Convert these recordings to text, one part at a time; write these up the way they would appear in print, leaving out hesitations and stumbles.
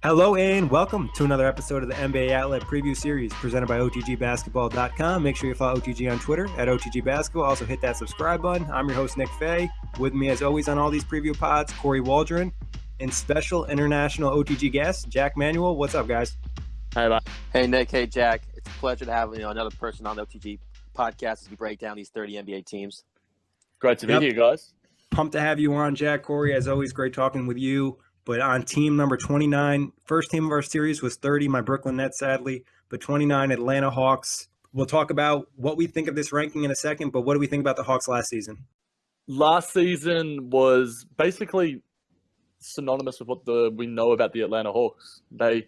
Hello and welcome to another episode of the NBA Outlet Preview Series presented by OTGBasketball.com. Make sure you follow OTG on Twitter at OTGBasketball. Also hit that subscribe button. I'm your host, Nick Fay. With me, as always, on all these preview pods, Kory Waldron, and special international OTG guest, Jack Manuell. What's up, guys? Hey, man. Hey, Nick. Hey, Jack. It's a pleasure to have another person on the OTG podcast as we break down these 30 NBA teams. Great to be here, guys. Pumped to have you on, Jack. Kory, as always, great talking with you. But on team number 29, first team of our series was 30, my Brooklyn Nets, sadly. But 29, Atlanta Hawks. We'll talk about what we think of this ranking in a second, but what do we think about the Hawks last season? Last season was basically synonymous with what we know about the Atlanta Hawks. They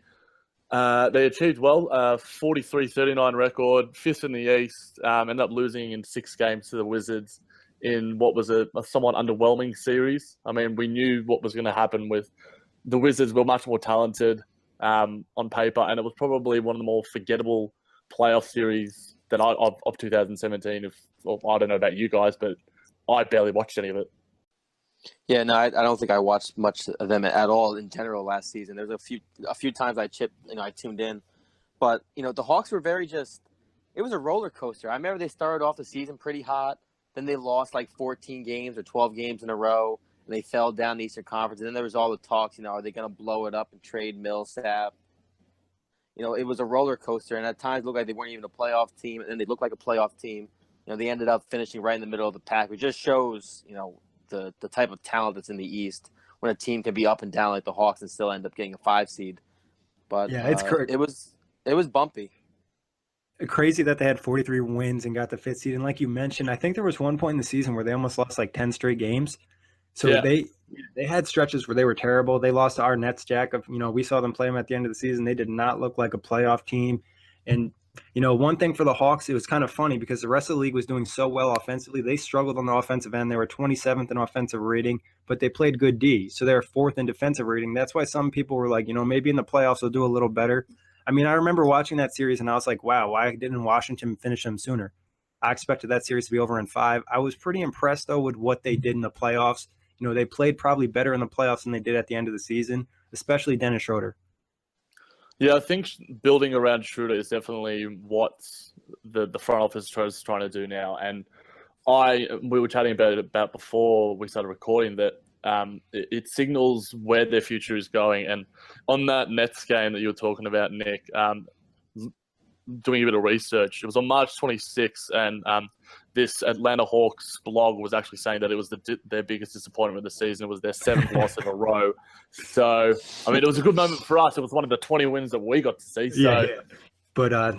achieved well, 43-39 record, fifth in the East, ended up losing in 6 games to the Wizards in what was a somewhat underwhelming series. I mean, we knew what was going to happen with the Wizards. Were much more talented on paper, and it was probably one of the more forgettable playoff series that of 2017. I don't know about you guys, but I barely watched any of it. Yeah, no, I don't think I watched much of them at all in general last season. There's a few times I tuned in, but the Hawks were it was a roller coaster. I remember they started off the season pretty hot. Then they lost like 14 games or 12 games in a row, and they fell down the Eastern Conference. And then there was all the talks, are they going to blow it up and trade Millsap? It was a roller coaster, and at times it looked like they weren't even a playoff team, and then they looked like a playoff team. They ended up finishing right in the middle of the pack. It just shows, the type of talent that's in the East when a team can be up and down like the Hawks and still end up getting a 5 seed. But yeah, it's correct. It was bumpy. Crazy that they had 43 wins and got the 5th seed. And like you mentioned, I think there was one point in the season where they almost lost like 10 straight games. So yeah. They had stretches where they were terrible. They lost to our Nets, Jack. We saw them play them at the end of the season. They did not look like a playoff team. And, one thing for the Hawks, it was kind of funny because the rest of the league was doing so well offensively. They struggled on the offensive end. They were 27th in offensive rating, but they played good D. So they were 4th in defensive rating. That's why some people were like, maybe in the playoffs they'll do a little better. I mean, I remember watching that series and I was like, wow, why didn't Washington finish them sooner? I expected that series to be over in 5. I was pretty impressed, though, with what they did in the playoffs. They played probably better in the playoffs than they did at the end of the season, especially Dennis Schroeder. Yeah, I think building around Schroeder is definitely what the front office is trying to do now. And we were chatting about before we started recording that it signals where their future is going. And on that Nets game that you were talking about, Nick, doing a bit of research, it was on March 26th, and this Atlanta Hawks blog was actually saying that it was their biggest disappointment of the season. It was their 7th loss in a row. So, I mean, it was a good moment for us. It was one of the 20 wins that we got to see. So. Yeah. But, I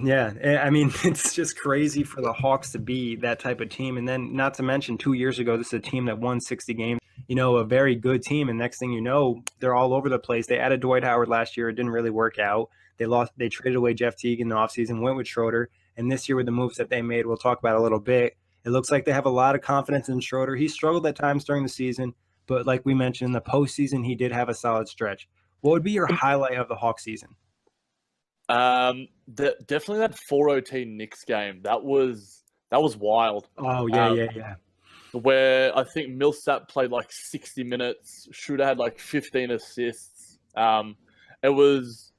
mean, it's just crazy for the Hawks to be that type of team. And then not to mention 2 years ago, this is a team that won 60 games, a very good team. And next thing you know, they're all over the place. They added Dwight Howard last year. It didn't really work out. They traded away Jeff Teague in the offseason, went with Schroeder. And this year with the moves that they made, we'll talk about a little bit. It looks like they have a lot of confidence in Schroeder. He struggled at times during the season, but like we mentioned, in the postseason, he did have a solid stretch. What would be your highlight of the Hawks season? Definitely that 4 OT Knicks game. That was wild. Oh yeah. Where I think Millsap played like 60 minutes. Schroeder had like 15 assists. It was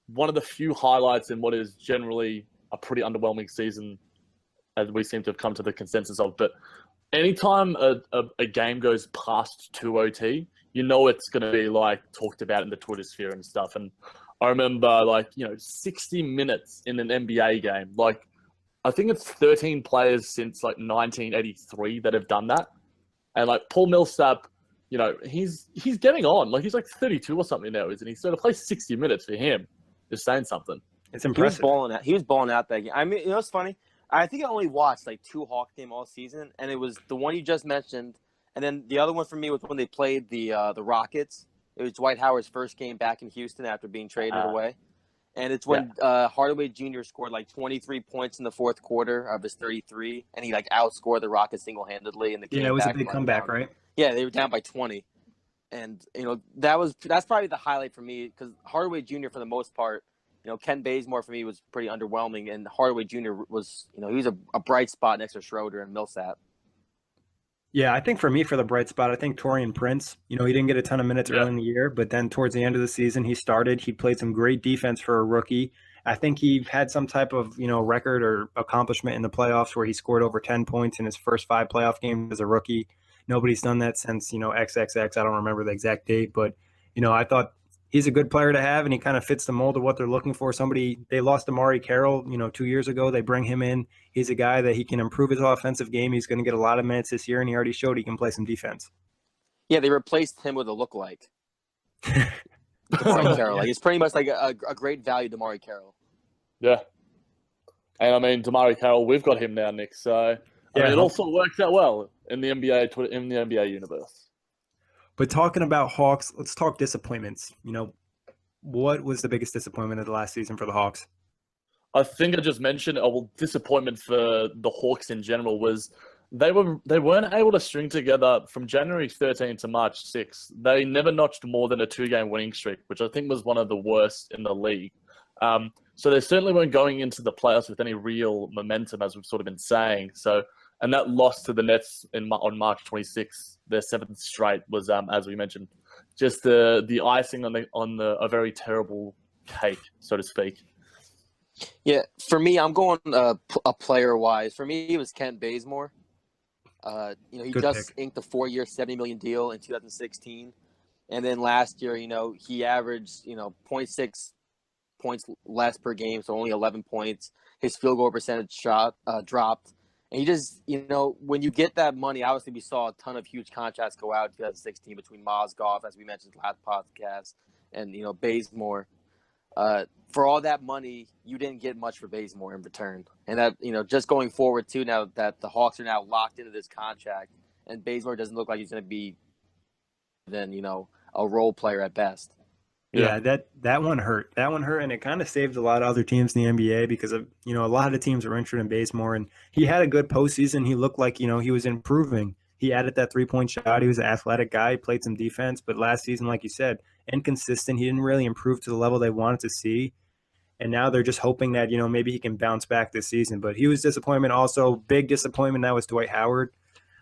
one of the few highlights in what is generally a pretty underwhelming season, as we seem to have come to the consensus of. But anytime a game goes past 2 OT, it's going to be like talked about in the Twitter sphere and stuff. And I remember 60 minutes in an NBA game. Like, I think it's 13 players since like 1983 that have done that. And like Paul Millsap, he's getting on. Like, he's like 32 or something now, isn't he? So to play 60 minutes for him is saying something. It's impressive. He was balling out that game. I mean, it's funny. I think I only watched like 2 Hawks games all season, and it was the one you just mentioned, and then the other one for me was when they played the Rockets. It was Dwight Howard's first game back in Houston after being traded away, and it's when Hardaway Jr. scored like 23 points in the 4th quarter of his 33, and he like outscored the Rockets single-handedly in the game. Yeah, it was a big comeback, right? Yeah, they were down by 20, and that's probably the highlight for me because Hardaway Jr. for the most part. Ken Bazemore for me was pretty underwhelming, and Hardaway Jr. was, he was a bright spot next to Schroeder and Millsap. Yeah, I think for me, for the bright spot, I think Torian Prince. He didn't get a ton of minutes early in the year, but then towards the end of the season, he started. He played some great defense for a rookie. I think he had some type of, record or accomplishment in the playoffs where he scored over 10 points in his first 5 playoff games as a rookie. Nobody's done that since, XXX. I don't remember the exact date, but, I thought he's a good player to have, and he kind of fits the mold of what they're looking for. They lost Amari Carroll, 2 years ago. They bring him in. He's a guy that he can improve his offensive game. He's going to get a lot of minutes this year, and he already showed he can play some defense. Yeah, they replaced him with a lookalike. DeMari Carroll. Like, it's pretty much like a great value DeMari Carroll. Yeah. And I mean, DeMari Carroll, we've got him now, Nick. So I mean, it also works out well in the NBA universe. But talking about Hawks, let's talk disappointments. What was the biggest disappointment of the last season for the Hawks? I think I just mentioned, disappointment for the Hawks in general was they weren't able to string together from January 13 to March 6. They never notched more than a 2-game winning streak, which I think was one of the worst in the league. So they certainly weren't going into the playoffs with any real momentum, as we've sort of been saying. And that loss to the Nets on March 26th, their 7th straight, was, as we mentioned, just the icing on a very terrible cake, so to speak. Yeah, for me, I'm going a player-wise. For me, it was Kent Bazemore. He Good just pick. inked a 4-year, $70 million deal in 2016. And then last year, he averaged, 0.6 points less per game, so only 11 points. His field goal percentage dropped. And he just, when you get that money, obviously we saw a ton of huge contracts go out in 2016 between Mozgov, as we mentioned last podcast, and, Bazemore. For all that money, you didn't get much for Bazemore in return. And that, just going forward, too, now that the Hawks are now locked into this contract, and Bazemore doesn't look like he's going to be a role player at best. Yeah, that one hurt. That one hurt, and it kind of saved a lot of other teams in the NBA because of, a lot of teams were interested in Bazemore, and he had a good postseason. He looked like, he was improving. He added that 3-point shot. He was an athletic guy. He played some defense, but last season, like you said, inconsistent. He didn't really improve to the level they wanted to see. And now they're just hoping that, maybe he can bounce back this season. But he was disappointment. Also, big disappointment, that was Dwight Howard.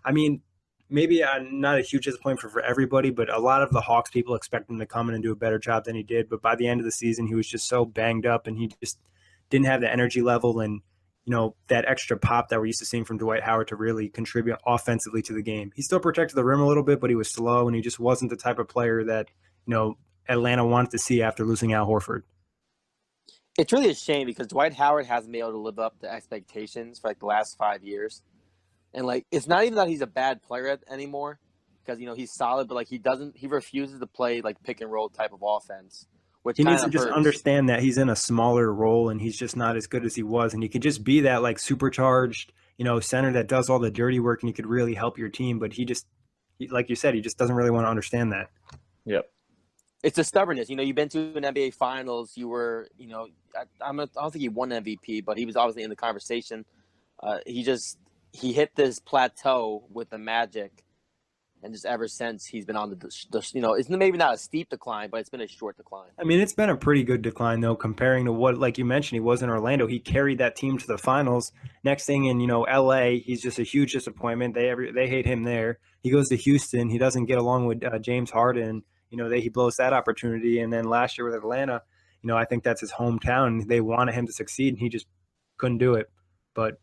I mean, maybe not a huge disappointment for everybody, but a lot of the Hawks people expect him to come in and do a better job than he did. But by the end of the season, he was just so banged up, and he just didn't have the energy level and, that extra pop that we're used to seeing from Dwight Howard to really contribute offensively to the game. He still protected the rim a little bit, but he was slow, and he just wasn't the type of player that, Atlanta wanted to see after losing Al Horford. It's really a shame because Dwight Howard hasn't been able to live up to expectations for the last 5 years. And it's not even that he's a bad player anymore because, he's solid, but he refuses to play pick and roll type of offense, which he needs to hurts. just understand that he's in a smaller role and he's just not as good as he was. And he could just be that supercharged, center that does all the dirty work and he could really help your team. But like you said, he just doesn't really want to understand that. Yep. It's a stubbornness. You've been to an NBA Finals. You were, I don't think he won MVP, but he was obviously in the conversation. He hit this plateau with the Magic, and just ever since he's been on it's maybe not a steep decline, but it's been a short decline. I mean, it's been a pretty good decline though, comparing to what, like you mentioned, he was in Orlando. He carried that team to the finals. Next thing in, LA, he's just a huge disappointment. They hate him there. He goes to Houston. He doesn't get along with James Harden. He blows that opportunity. And then last year with Atlanta, I think that's his hometown. They wanted him to succeed, and he just couldn't do it. But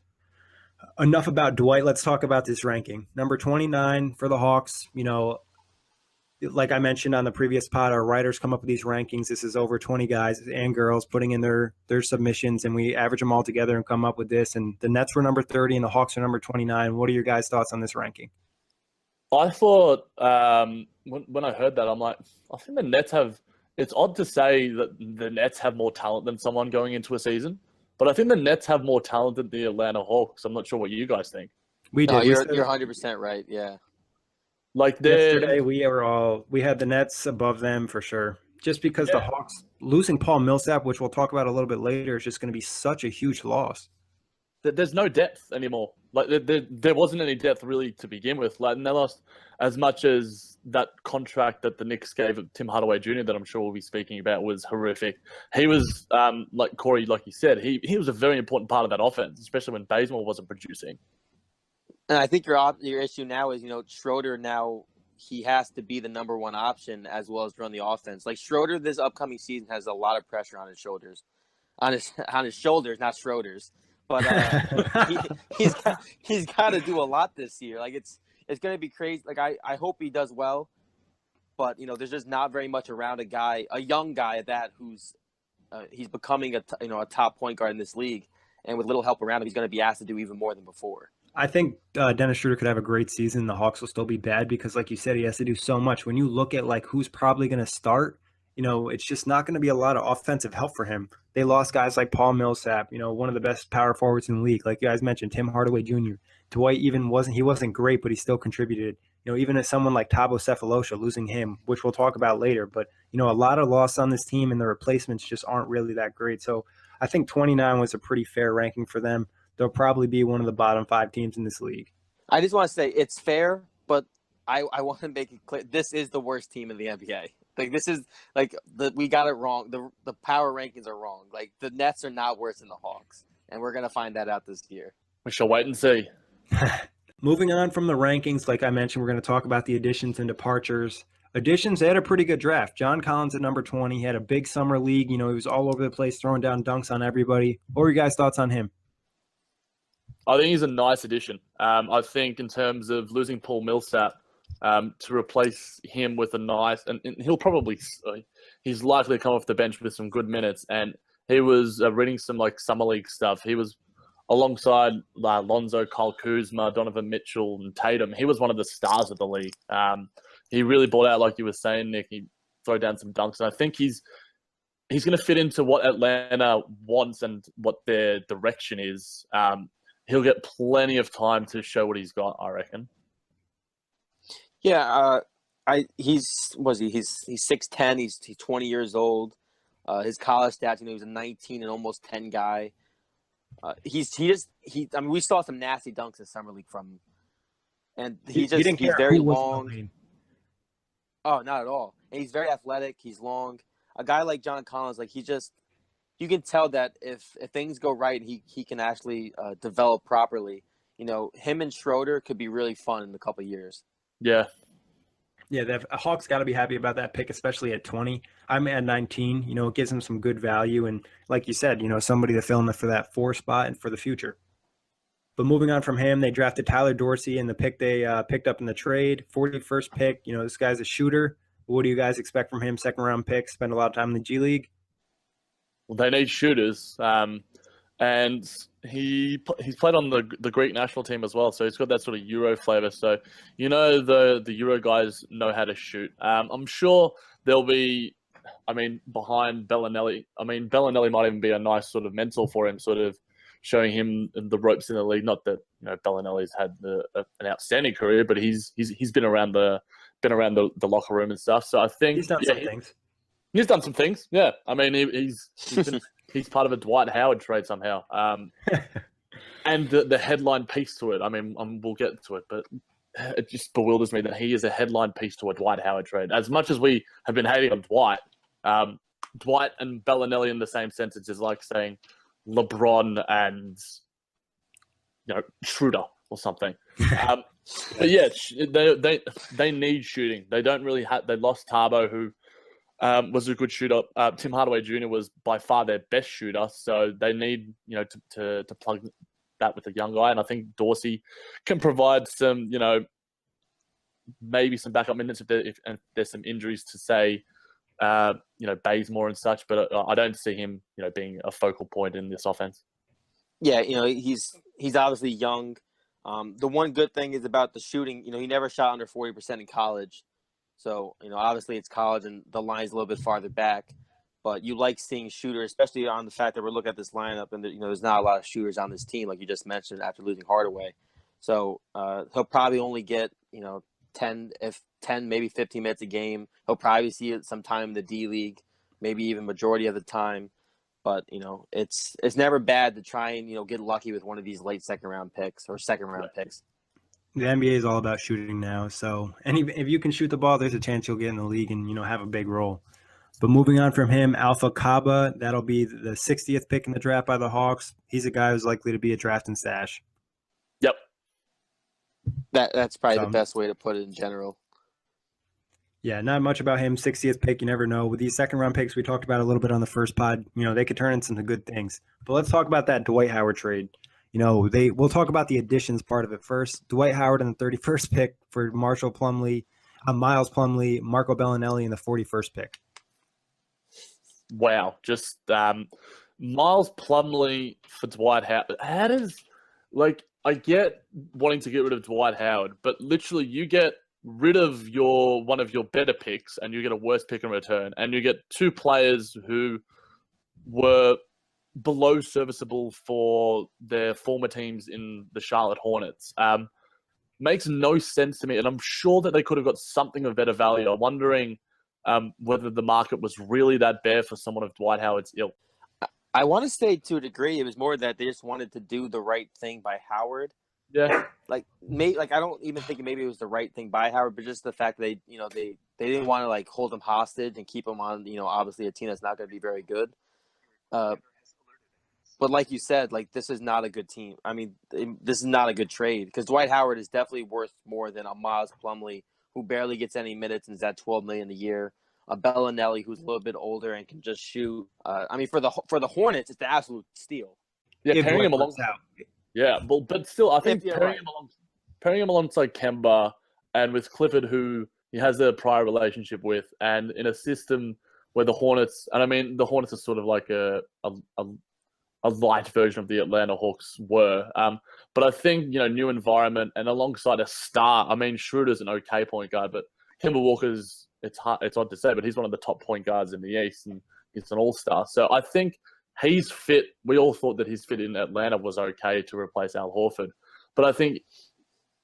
enough about Dwight. Let's talk about this ranking. Number 29 for the Hawks. Like I mentioned on the previous pod, our writers come up with these rankings. This is over 20 guys and girls putting in their submissions, and we average them all together and come up with this. And the Nets were number 30 and the Hawks are number 29. What are your guys' thoughts on this ranking? I thought when I heard that, I'm like, I think the Nets have – it's odd to say that the Nets have more talent than someone going into a season, but I think the Nets have more talent than the Atlanta Hawks. I'm not sure what you guys think. We did. You're 100% right, yeah. Yesterday, we had the Nets above them for sure, just because the Hawks losing Paul Millsap, which we'll talk about a little bit later, is just going to be such a huge loss. There's no depth anymore. There wasn't any depth really to begin with. And they lost as much as that contract that the Knicks gave Tim Hardaway Jr. that I'm sure we'll be speaking about was horrific. He was, like Kory, like you said, he was a very important part of that offense, especially when Bazemore wasn't producing. And I think your issue now is, Schroeder now, he has to be the number one option as well as run the offense. Like Schroeder this upcoming season has a lot of pressure on his shoulders. On his shoulders, not Schroeder's. But he's got to do a lot this year. Like it's going to be crazy. Like I hope he does well. But, there's just not very much around a young guy at that who's he's becoming a top point guard in this league. And with little help around him, he's going to be asked to do even more than before. I think Dennis Schroeder could have a great season. The Hawks will still be bad because, like you said, he has to do so much. When you look at like who's probably going to start, it's just not going to be a lot of offensive help for him. They lost guys like Paul Millsap, one of the best power forwards in the league. Like you guys mentioned, Tim Hardaway Jr. Dwight wasn't great, but he still contributed. Even as someone like Thabo Sefolosha, losing him, which we'll talk about later. But a lot of loss on this team, and the replacements just aren't really that great. So I think 29 was a pretty fair ranking for them. They'll probably be one of the bottom 5 teams in this league. I just want to say it's fair, but I want to make it clear this is the worst team in the NBA. Like this is we got it wrong. The power rankings are wrong. Like the Nets are not worse than the Hawks, and we're gonna find that out this year. We shall wait and see. Moving on from the rankings, like I mentioned, we're going to talk about the additions and departures. Additions, they had a pretty good draft. John Collins at number 20. He had a big summer league. He was all over the place, throwing down dunks on everybody. What were your guys' thoughts on him? I think he's a nice addition. I think in terms of losing Paul Millsap, to replace him with a nice, and he'll probably, he's likely to come off the bench with some good minutes. And he was reading some summer league stuff. He was alongside Lonzo, Kyle Kuzma, Donovan Mitchell, and Tatum. He was one of the stars of the league. He really brought out, like you were saying, Nick. He threw down some dunks, and I think he's going to fit into what Atlanta wants and what their direction is. He'll get plenty of time to show what he's got, I reckon. Yeah, he's 6'10", he's 20 years old. His college stats, he was a 19 and almost 10 guy. We saw some nasty dunks in summer league from him, and he's very long. Oh, not at all. And he's very athletic. He's long. A guy like John Collins, you can tell that if things go right, he can actually develop properly. Him and Schroeder could be really fun in a couple of years. Yeah. Yeah, the Hawks got to be happy about that pick, especially at 20. I'm at 19. It gives him some good value. And like you said, somebody to fill in for that 4 spot and for the future. But moving on from him, they drafted Tyler Dorsey in the pick they picked up in the trade. 41st pick. This guy's a shooter. What do you guys expect from him? 2nd-round pick, spend a lot of time in the G League. Well, they need shooters. And he's played on the Greek national team as well, so he's got that sort of Euro flavor. So the Euro guys know how to shoot. I'm sure they'll be, behind Bellinelli. Bellinelli might even be a nice sort of mentor for him, sort of showing him the ropes in the league. Not that Bellinelli's had an outstanding career, but he's been around the locker room and stuff. So I think he's done some things. He's done some things. Yeah, he's part of a Dwight Howard trade somehow. And the headline piece to it, we'll get to it, but it just bewilders me that he is a headline piece to a Dwight Howard trade. As much as we have been hating on Dwight, Dwight and Bellinelli in the same sentence is like saying LeBron and Schroeder or something. But yeah, they need shooting. They don't really have. They lost Thabo, who was a good shooter. Tim Hardaway Jr. was by far their best shooter, so they need to plug that with a young guy. And I think Dorsey can provide some maybe some backup minutes if there's some injuries to say Bazemore and such. But I don't see him being a focal point in this offense. Yeah, he's obviously young. The one good thing is about the shooting. He never shot under 40% in college. So, obviously it's college and the line's a little bit farther back. But you like seeing shooters, especially on the fact that we're looking at this lineup and, there's not a lot of shooters on this team, like you just mentioned, after losing Hardaway. So he'll probably only get, 10, maybe 15 minutes a game. He'll probably see it sometime in the D League, maybe even majority of the time. But, it's never bad to try and, get lucky with one of these late second-round picks. The NBA is all about shooting now, so if you can shoot the ball, there's a chance you'll get in the league and have a big role. But moving on from him, Alpha Kaba, that'll be the 60th pick in the draft by the Hawks. He's a guy who's likely to be a draft and stash. Yep. That's probably the best way to put it in general. Yeah, not much about him. 60th pick, you never know. With these second-round picks, we talked about a little bit on the first pod. They could turn into some good things. But let's talk about that Dwight Howard trade. We'll talk about the additions part of it first. Dwight Howard in the 31st pick for Miles Plumlee, Marco Bellinelli in the 41st pick. Wow, just Miles Plumlee for Dwight Howard. How does I get wanting to get rid of Dwight Howard, but literally you get rid of one of your better picks and you get a worse pick in return, and you get two players who were below serviceable for their former teams in the Charlotte Hornets. Makes no sense to me, and I'm sure that they could have got something of better value. I'm wondering whether the market was really that bare for someone of Dwight Howard's ilk. I want to say to a degree, it was more that they just wanted to do the right thing by Howard. Yeah. I don't even think maybe it was the right thing by Howard, but just the fact that they didn't want to hold him hostage and keep him on, obviously a team that's not going to be very good. But like you said, this is not a good team. I mean, this is not a good trade because Dwight Howard is definitely worth more than a Miles Plumlee who barely gets any minutes and is at $12 million a year. A Bellinelli who's a little bit older and can just shoot. For the Hornets, it's the absolute steal. Yeah, pairing him alongside. Yeah, but still, I think pairing him alongside Kemba and with Clifford, who he has a prior relationship with, and in a system where the Hornets, and I mean the Hornets are sort of like a light version of the Atlanta Hawks were. But I think new environment and alongside a star. I mean, Schroeder's an okay point guard, but Kemba Walker's. It's odd to say, but he's one of the top point guards in the East, and he's an all-star. So I think he's fit. We all thought that his fit in Atlanta was okay to replace Al Horford. But I think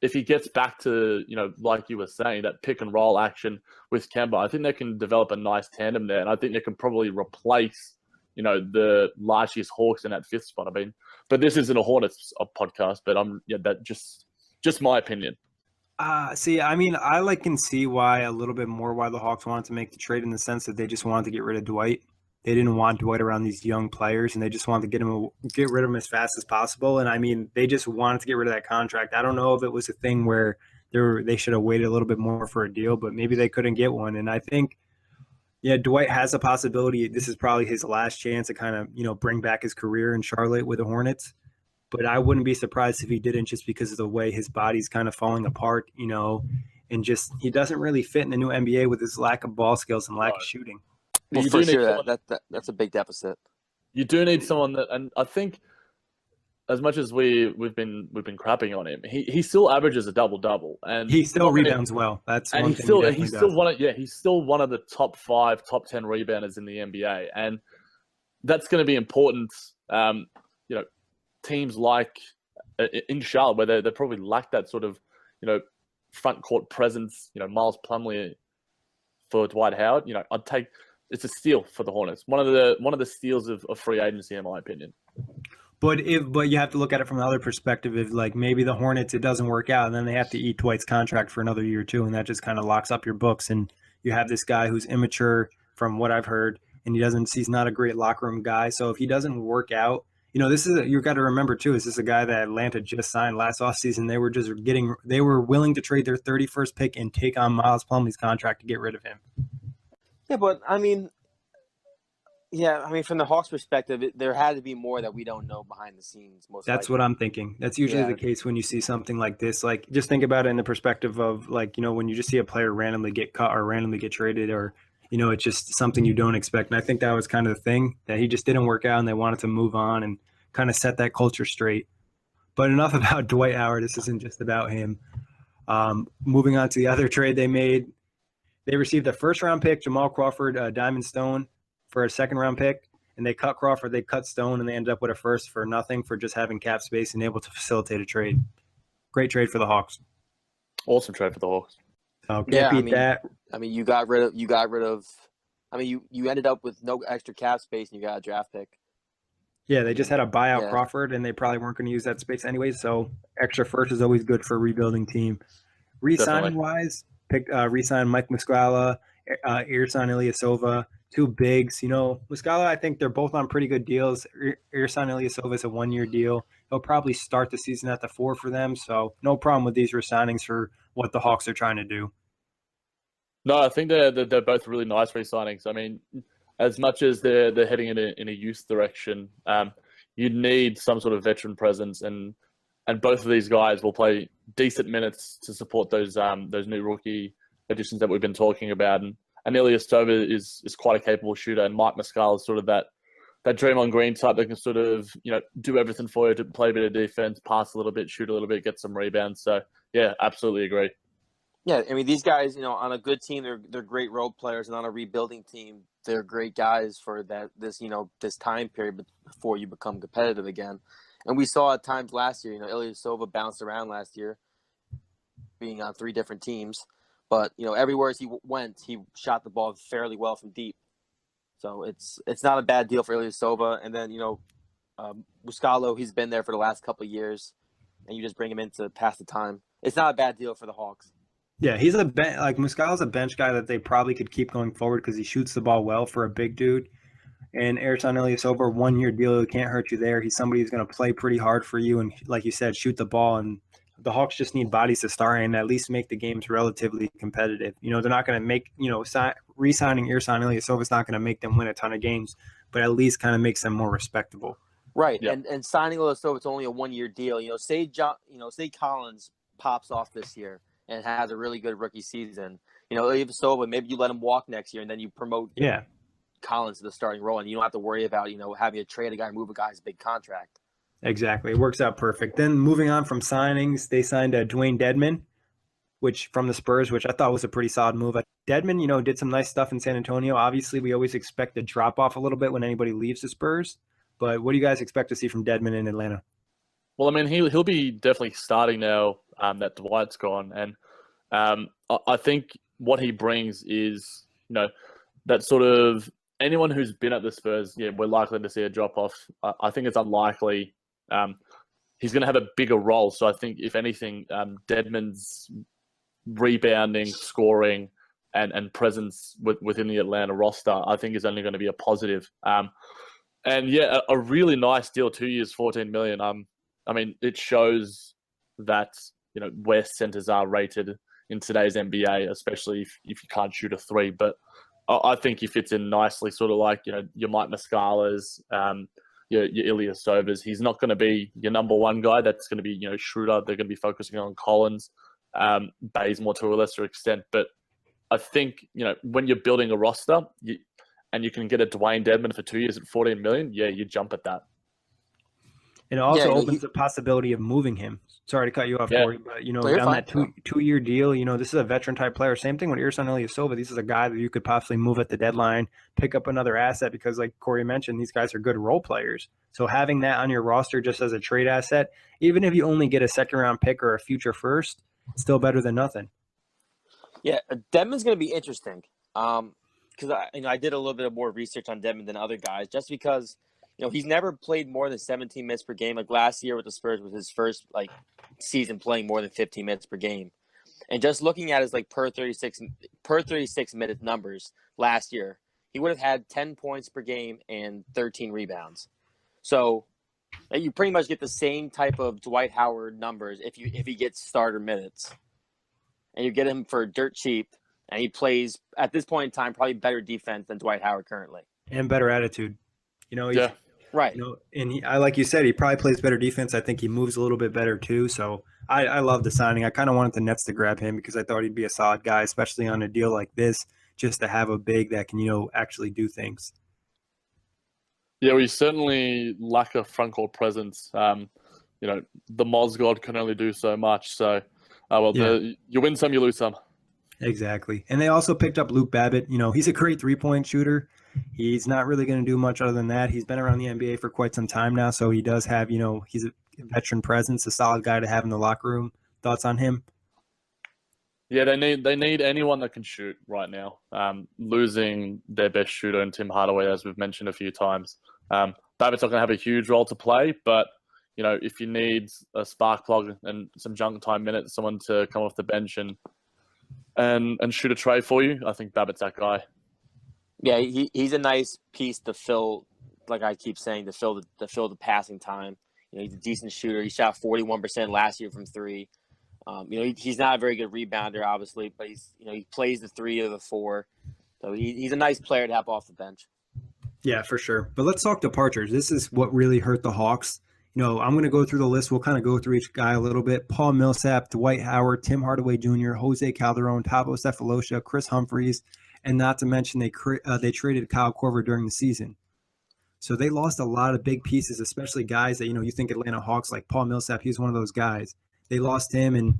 if he gets back to, like you were saying, that pick and roll action with Kemba, I think they can develop a nice tandem there. And I think they can probably replace, the last year's Hawks in that fifth spot. I mean, but this isn't a Hornets podcast, but that just my opinion. I can see why the Hawks wanted to make the trade in the sense that they just wanted to get rid of Dwight. They didn't want Dwight around these young players, and they just wanted to get rid of him as fast as possible. And I mean, they just wanted to get rid of that contract. I don't know if it was a thing where they should have waited a little bit more for a deal, but maybe they couldn't get one. And I think, Dwight has a possibility. This is probably his last chance to kind of, bring back his career in Charlotte with the Hornets. But I wouldn't be surprised if he didn't, just because of the way his body's kind of falling apart, and just he doesn't really fit in the new NBA with his lack of ball skills and lack of shooting. Well, for sure, that's a big deficit. You do need someone that, and I think as much as we've been crapping on him, he still averages a double, and he still rebounds well. That's and one thing he's still one of the top 5, top 10 rebounders in the NBA, and that's going to be important. Teams like in Charlotte, where they probably lack that sort of, front court presence. Miles Plumlee for Dwight Howard. I'd take. It's a steal for the Hornets. One of the steals of free agency, in my opinion. But you have to look at it from the other perspective. If maybe the Hornets, it doesn't work out, and then they have to eat Dwight's contract for another year or two, and that just kind of locks up your books. And you have this guy who's immature, from what I've heard, and he's not a great locker room guy. So if he doesn't work out. You've got to remember too, is this a guy that Atlanta just signed last offseason? They were willing to trade their 31st pick and take on Miles Plumlee's contract to get rid of him. Yeah, but from the Hawks' perspective, there had to be more that we don't know behind the scenes. That's what I'm thinking. That's usually the case when you see something like this. Just think about it in the perspective of when you just see a player randomly get cut or randomly get traded, or it's just something you don't expect. And I think that was kind of the thing, that he just didn't work out and they wanted to move on and kind of set that culture straight. But enough about Dwight Howard. This isn't just about him. Moving on to the other trade they made. They received a first-round pick, Jamal Crawford, Diamond Stone, for a second-round pick. And they cut Crawford, they cut Stone, and they ended up with a first for nothing, for just having cap space and able to facilitate a trade. Great trade for the Hawks. Awesome trade for the Hawks. That. I mean, you ended up with no extra cap space and you got a draft pick. Yeah, they just had to buy out Crawford, and they probably weren't going to use that space anyway. So extra first is always good for a rebuilding team. Re-signing wise, re-signed Mike Muscala Ersan Ilyasova, two bigs. Muscala, I think they're both on pretty good deals. Ersan Ilyasova is a 1-year deal. He'll probably start the season at the 4 for them, so no problem with these re-signings for what the Hawks are trying to do. No, I think they're both really nice re-signings. I mean, as much as they're heading in a youth direction, you need some sort of veteran presence, and both of these guys will play decent minutes to support those new rookie additions that we've been talking about. And Ilyasova is quite a capable shooter, and Mike Muscala is sort of that Draymond Green type that can sort of do everything for you, to play a bit of defense, pass a little bit, shoot a little bit, get some rebounds. So yeah, absolutely agree. Yeah, I mean, these guys, on a good team, they're great role players, and on a rebuilding team, they're great guys for this time period before you become competitive again. And we saw at times last year, Ilyasova bounced around last year, being on 3 different teams, but everywhere he went, he shot the ball fairly well from deep. So it's not a bad deal for Ilyasova. And then Muscala, he's been there for the last couple of years, and you just bring him in to pass the time. It's not a bad deal for the Hawks. Yeah, he's Muscala's a bench guy that they probably could keep going forward because he shoots the ball well for a big dude. And Ersan Ilyasova, 1-year deal, he can't hurt you there. He's somebody who's going to play pretty hard for you and, like you said, shoot the ball. And the Hawks just need bodies to start and at least make the games relatively competitive. They're not going to make, re-signing Ersan Ilyasova is not going to make them win a ton of games, but at least kind of makes them more respectable. Right, Yep. and signing Ilyasova, it's only a 1-year deal. Say Collins pops off this year and has a really good rookie season. Ilyasova, maybe you let him walk next year, and then you promote Collins to the starting role, and you don't have to worry about having to trade a guy, move a guy's big contract. Exactly, it works out perfect. Then moving on from signings, they signed Dwayne Dedmon, from the Spurs, which I thought was a pretty solid move. Dedmon, did some nice stuff in San Antonio. Obviously, we always expect a drop off a little bit when anybody leaves the Spurs. But what do you guys expect to see from Dedmon in Atlanta? Well, I mean, he'll be definitely starting now that Dwight's gone, and I think what he brings is that sort of anyone who's been at the Spurs, we're likely to see a drop off. I think it's unlikely. He's going to have a bigger role, so I think if anything, Dedmon's rebounding, scoring, and presence within the Atlanta roster, I think is only going to be a positive. And yeah, a really nice deal, 2 years, $14 million. I mean, it shows that where centers are rated in today's NBA, especially if you can't shoot a 3. But I think he fits in nicely, sort of like your Mike Muscalas, your Ilyasovas. He's not going to be your number one guy. That's going to be Schroeder. They're going to be focusing on Collins, Bazemore to a lesser extent. But I think when you're building a roster, and you can get a Dwayne Dedmon for 2 years at $14 million, you jump at that. It also opens the possibility of moving him. Sorry to cut you off, Kory, but down that two-year deal, this is a veteran-type player. Same thing with Ersan Ilyasova. This is a guy that you could possibly move at the deadline, pick up another asset because, like Kory mentioned, these guys are good role players. So having that on your roster just as a trade asset, even if you only get a second-round pick or a future first, it's still better than nothing. Yeah, Dedmon's going to be interesting because I did a little bit of more research on Dedmon than other guys just because – he's never played more than 17 minutes per game. Like last year with the Spurs was his first season playing more than 15 minutes per game. And just looking at his per 36 minute numbers last year, he would have had 10 points per game and 13 rebounds. So you pretty much get the same type of Dwight Howard numbers if he gets starter minutes. And you get him for dirt cheap, and he plays at this point in time probably better defense than Dwight Howard currently. And better attitude. He's right. And like you said, he probably plays better defense. I think he moves a little bit better too. So I love the signing. I kind of wanted the Nets to grab him because I thought he'd be a solid guy, especially on a deal like this, just to have a big that can, actually do things. Yeah, we certainly lack a front court presence. The Mozgod can only do so much. So, you win some, you lose some. Exactly. And they also picked up Luke Babbitt. He's a great three-point shooter. He's not really going to do much other than that. He's been around the NBA for quite some time now, so he does have, he's a veteran presence, a solid guy to have in the locker room. Thoughts on him? Yeah, they need anyone that can shoot right now. Losing their best shooter in Tim Hardaway, as we've mentioned a few times. Babbitt's not going to have a huge role to play, but if you need a spark plug and some junk time minutes, someone to come off the bench and and shoot a trade for you, I think Babbitt's that guy. Yeah, he's a nice piece to fill, like I keep saying, to fill the passing time. He's a decent shooter. He shot 41% last year from three. He's not a very good rebounder, obviously, but he plays the 3 or the 4. So he's a nice player to have off the bench. Yeah, for sure. But let's talk departures. This is what really hurt the Hawks. I'm going to go through the list. We'll kind of go through each guy a little bit. Paul Millsap, Dwight Howard, Tim Hardaway Jr., Jose Calderon, Thabo Sefolosha, Chris Humphries, and not to mention they traded Kyle Korver during the season. So they lost a lot of big pieces, especially guys that, you think Atlanta Hawks, like Paul Millsap, he's one of those guys. They lost him, and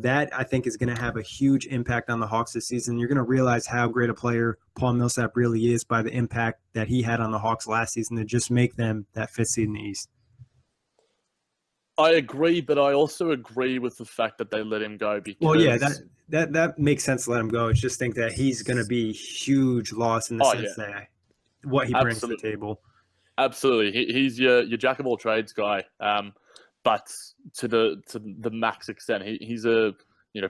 that I think is going to have a huge impact on the Hawks this season. You're going to realize how great a player Paul Millsap really is by the impact that he had on the Hawks last season to just make them that 5th seed in the East. I agree, but I also agree with the fact that they let him go because. Well, yeah, that makes sense to let him go. I just think that he's going to be a huge loss in the sense that what he brings to the table. Absolutely, he's your jack of all trades guy. But to the max extent, he's a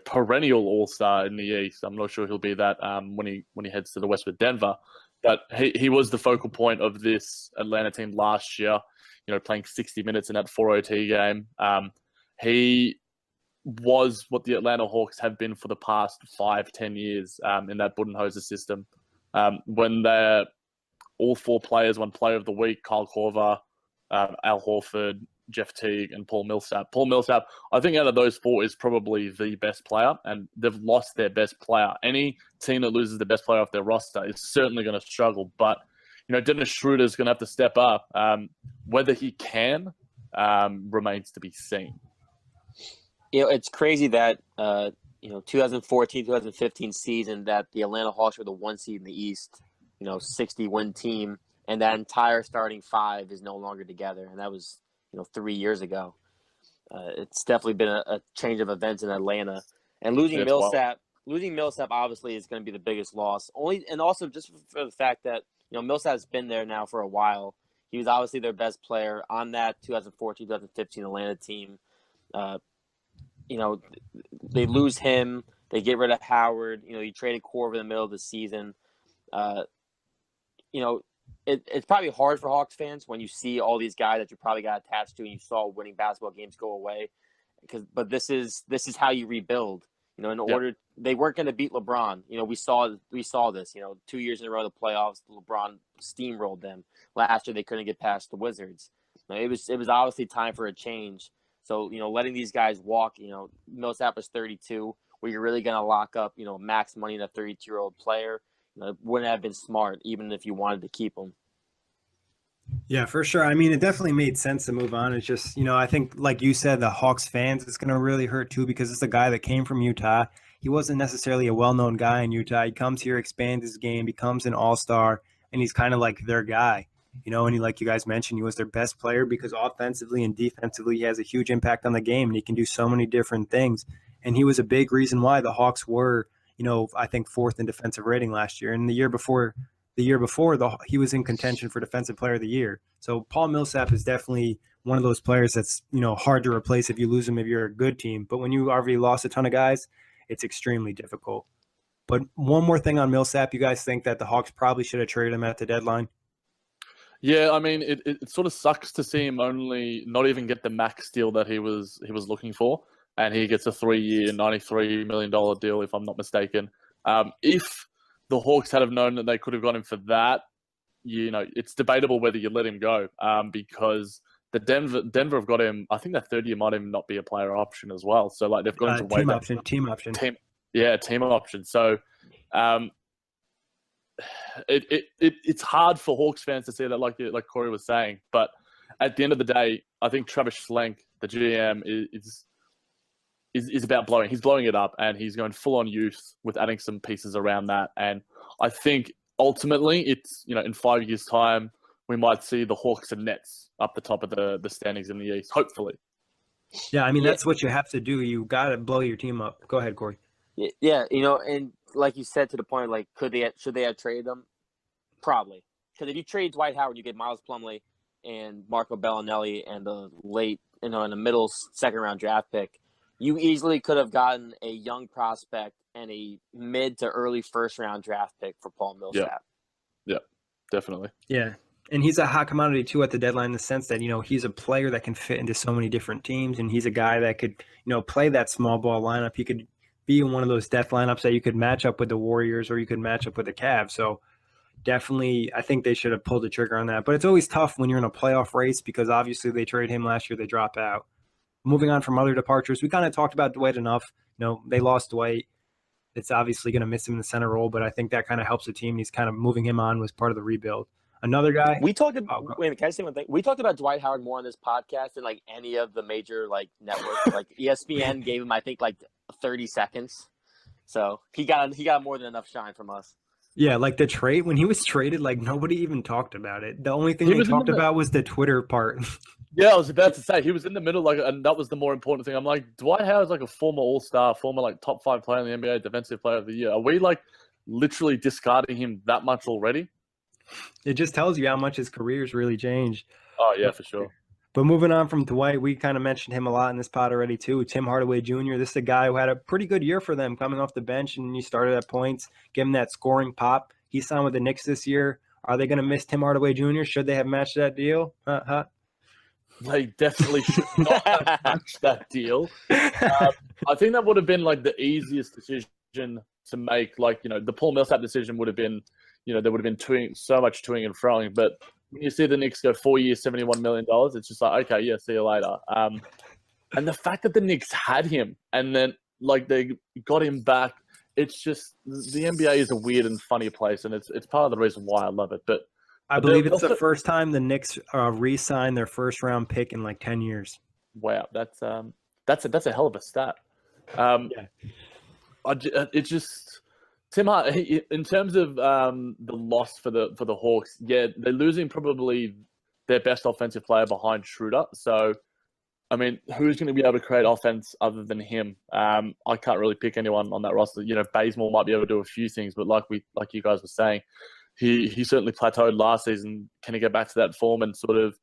perennial all-star in the East. I'm not sure he'll be that when he heads to the West with Denver, but he was the focal point of this Atlanta team last year. Playing 60 minutes in that 4 OT game. He was what the Atlanta Hawks have been for the past 5-10 years in that Budenholzer system. When they're all 4 players won Player of the Week: Kyle Korver, Al Horford, Jeff Teague, and Paul Millsap. Paul Millsap, I think out of those 4 is probably the best player, and they've lost their best player. Any team that loses the best player off their roster is certainly going to struggle, but Dennis Schroeder is going to have to step up. Whether he can remains to be seen. It's crazy that 2014, 2015 season that the Atlanta Hawks were the 1 seed in the East, 60-win team, and that entire starting 5 is no longer together, and that was 3 years ago. It's definitely been a change of events in Atlanta, and losing Millsap obviously is going to be the biggest loss. And also just for the fact that Millsap's been there now for a while. He was obviously their best player on that 2014-2015 Atlanta team. They lose him. They get rid of Howard. You traded Korver in the middle of the season. It's probably hard for Hawks fans when you see all these guys that you probably got attached to and you saw winning basketball games go away. But this is how you rebuild. They weren't going to beat LeBron. We saw this. 2 years in a row, the playoffs, LeBron steamrolled them. Last year, they couldn't get past the Wizards. It was obviously time for a change. So letting these guys walk. Millsap is 32. Where you're really going to lock up max money in a 32-year-old player. It wouldn't have been smart, even if you wanted to keep him. Yeah, for sure. I mean, it definitely made sense to move on. It's just, I think, like you said, the Hawks fans, it's going to really hurt too because it's a guy that came from Utah. He wasn't necessarily a well-known guy in Utah. He comes here, expands his game, becomes an all-star, and he's kind of like their guy. And like you guys mentioned, he was their best player because offensively and defensively, he has a huge impact on the game, and he can do so many different things. And he was a big reason why the Hawks were, I think 4th in defensive rating last year. And the year before, he was in contention for Defensive Player of the Year. So Paul Millsap is definitely one of those players that's, hard to replace if you lose him if you're a good team. But when you already lost a ton of guys, it's extremely difficult. But one more thing on Millsap, you guys think that the Hawks probably should have traded him at the deadline? Yeah, I mean, it sort of sucks to see him not even get the max deal that he was looking for, and he gets a 3-year, $93 million deal, if I'm not mistaken. If the Hawks had have known that they could have got him for that, it's debatable whether you let him go because the Denver have got him. I think that 3rd year might even not be a player option as well. So they've got him to team option. Team option. So it's hard for Hawks fans to see that, like Kory was saying. But at the end of the day, I think Travis Schlenk, the GM, is about blowing. He's blowing it up, and he's going full on youth with adding some pieces around that. And I think ultimately, it's in 5 years' time, we might see the Hawks and Nets up the top of the standings in the East. Hopefully. Yeah, I mean that's what you have to do. You got to blow your team up. Go ahead, Kory. Yeah, and like you said, to the point, like should they have traded them? Probably, because if you trade Dwight Howard, you get Miles Plumlee and Marco Bellinelli and the late, in the middle 2nd round draft pick. you easily could have gotten a young prospect and a mid to early first-round draft pick for Paul Millsap. Yeah, definitely. Yeah. And he's a hot commodity, too, at the deadline in the sense that, he's a player that can fit into so many different teams, and he's a guy that could, play that small ball lineup. He could be in one of those death lineups that you could match up with the Warriors or you could match up with the Cavs. So definitely, I think they should have pulled the trigger on that. But it's always tough when you're in a playoff race because obviously they trade him last year, they drop out. Moving on from other departures, we kind of talked about Dwight enough. They lost Dwight. It's obviously going to miss him in the center role, but I think that kind of helps the team. He's kind of moving him on was part of the rebuild. Another guy. Wait a minute, can I say one thing? We talked about Dwight Howard more on this podcast than like any of the major like networks. Like ESPN gave him, I think, like 30 seconds. So he got more than enough shine from us. Yeah, like the trade, when he was traded, like nobody even talked about it. The only thing they talked about was the Twitter part. Yeah, I was about to say, he was in the middle, and that was the more important thing. I'm like, Dwight Howard's like a former All-Star, former like top 5 player in the NBA, defensive player of the year. Are we like literally discarding him that much already? It just tells you how much his career's really changed. Oh, yeah, for sure. But moving on from Dwight, we kind of mentioned him a lot in this pod already too. Tim Hardaway Jr., this is a guy who had a pretty good year for them coming off the bench, and he started at points, give him that scoring pop. He signed with the Knicks this year. Are they going to miss Tim Hardaway Jr.? Should they have matched that deal? They definitely should not have matched that deal. I think that would have been like the easiest decision to make. Like, the Paul Millsap decision would have been, there would have been so much toing and froing. But when you see the Knicks go 4 years, $71 million, it's just like, okay, yeah, see you later. And the fact that the Knicks had him and then like they got him back, it's just the NBA is a weird and funny place, and it's part of the reason why I love it. But I believe it's the first time the Knicks re-signed their first-round pick in like 10 years. Wow, that's a hell of a stat. It just Tim Hart in terms of the loss for the Hawks. Yeah, they're losing probably their best offensive player behind Schroeder. So, I mean, who's going to be able to create offense other than him? I can't really pick anyone on that roster. Bazemore might be able to do a few things, but like you guys were saying, he certainly plateaued last season. Can he get back to that form and sort of,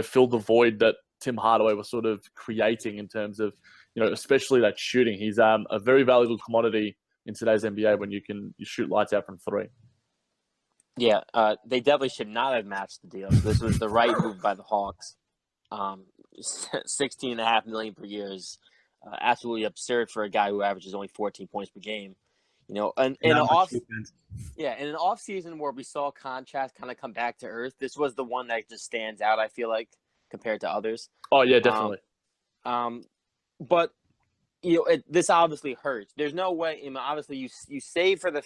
fill the void that Tim Hardaway was sort of creating in terms of, especially that shooting? He's a very valuable commodity in today's NBA when you shoot lights out from three. Yeah, they definitely should not have matched the deal. This was the right move by the Hawks. $16.5 million per year is absolutely absurd for a guy who averages only 14 points per game. In an off season where we saw contrast kind of come back to earth, this was the one that just stands out, I feel like, compared to others. Oh yeah, definitely. But this obviously hurts. There's no way. Obviously, you save. All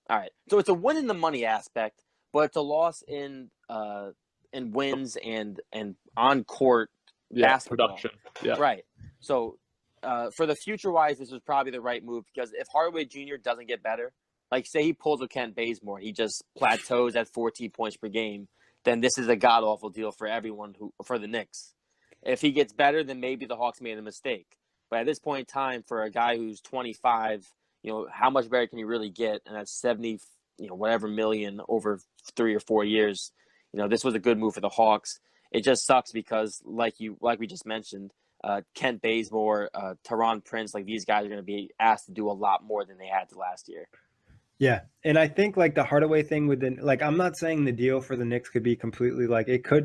right, so it's a win in the money aspect, but it's a loss in wins and on court basketball production. Yeah, right. So. For the future-wise, this was probably the right move because if Hardaway Jr. doesn't get better, like say he pulls with Kent Bazemore, he just plateaus at 14 points per game, then this is a god-awful deal for everyone for the Knicks. If he gets better, then maybe the Hawks made a mistake. But at this point in time, for a guy who's 25, how much better can he really get? And that's 70, whatever million over 3 or 4 years. This was a good move for the Hawks. It just sucks because, like we just mentioned, Kent Bazemore, Teron Prince, like these guys are going to be asked to do a lot more than they had to last year. Yeah, and I think like the Hardaway thing I'm not saying the deal for the Knicks could be completely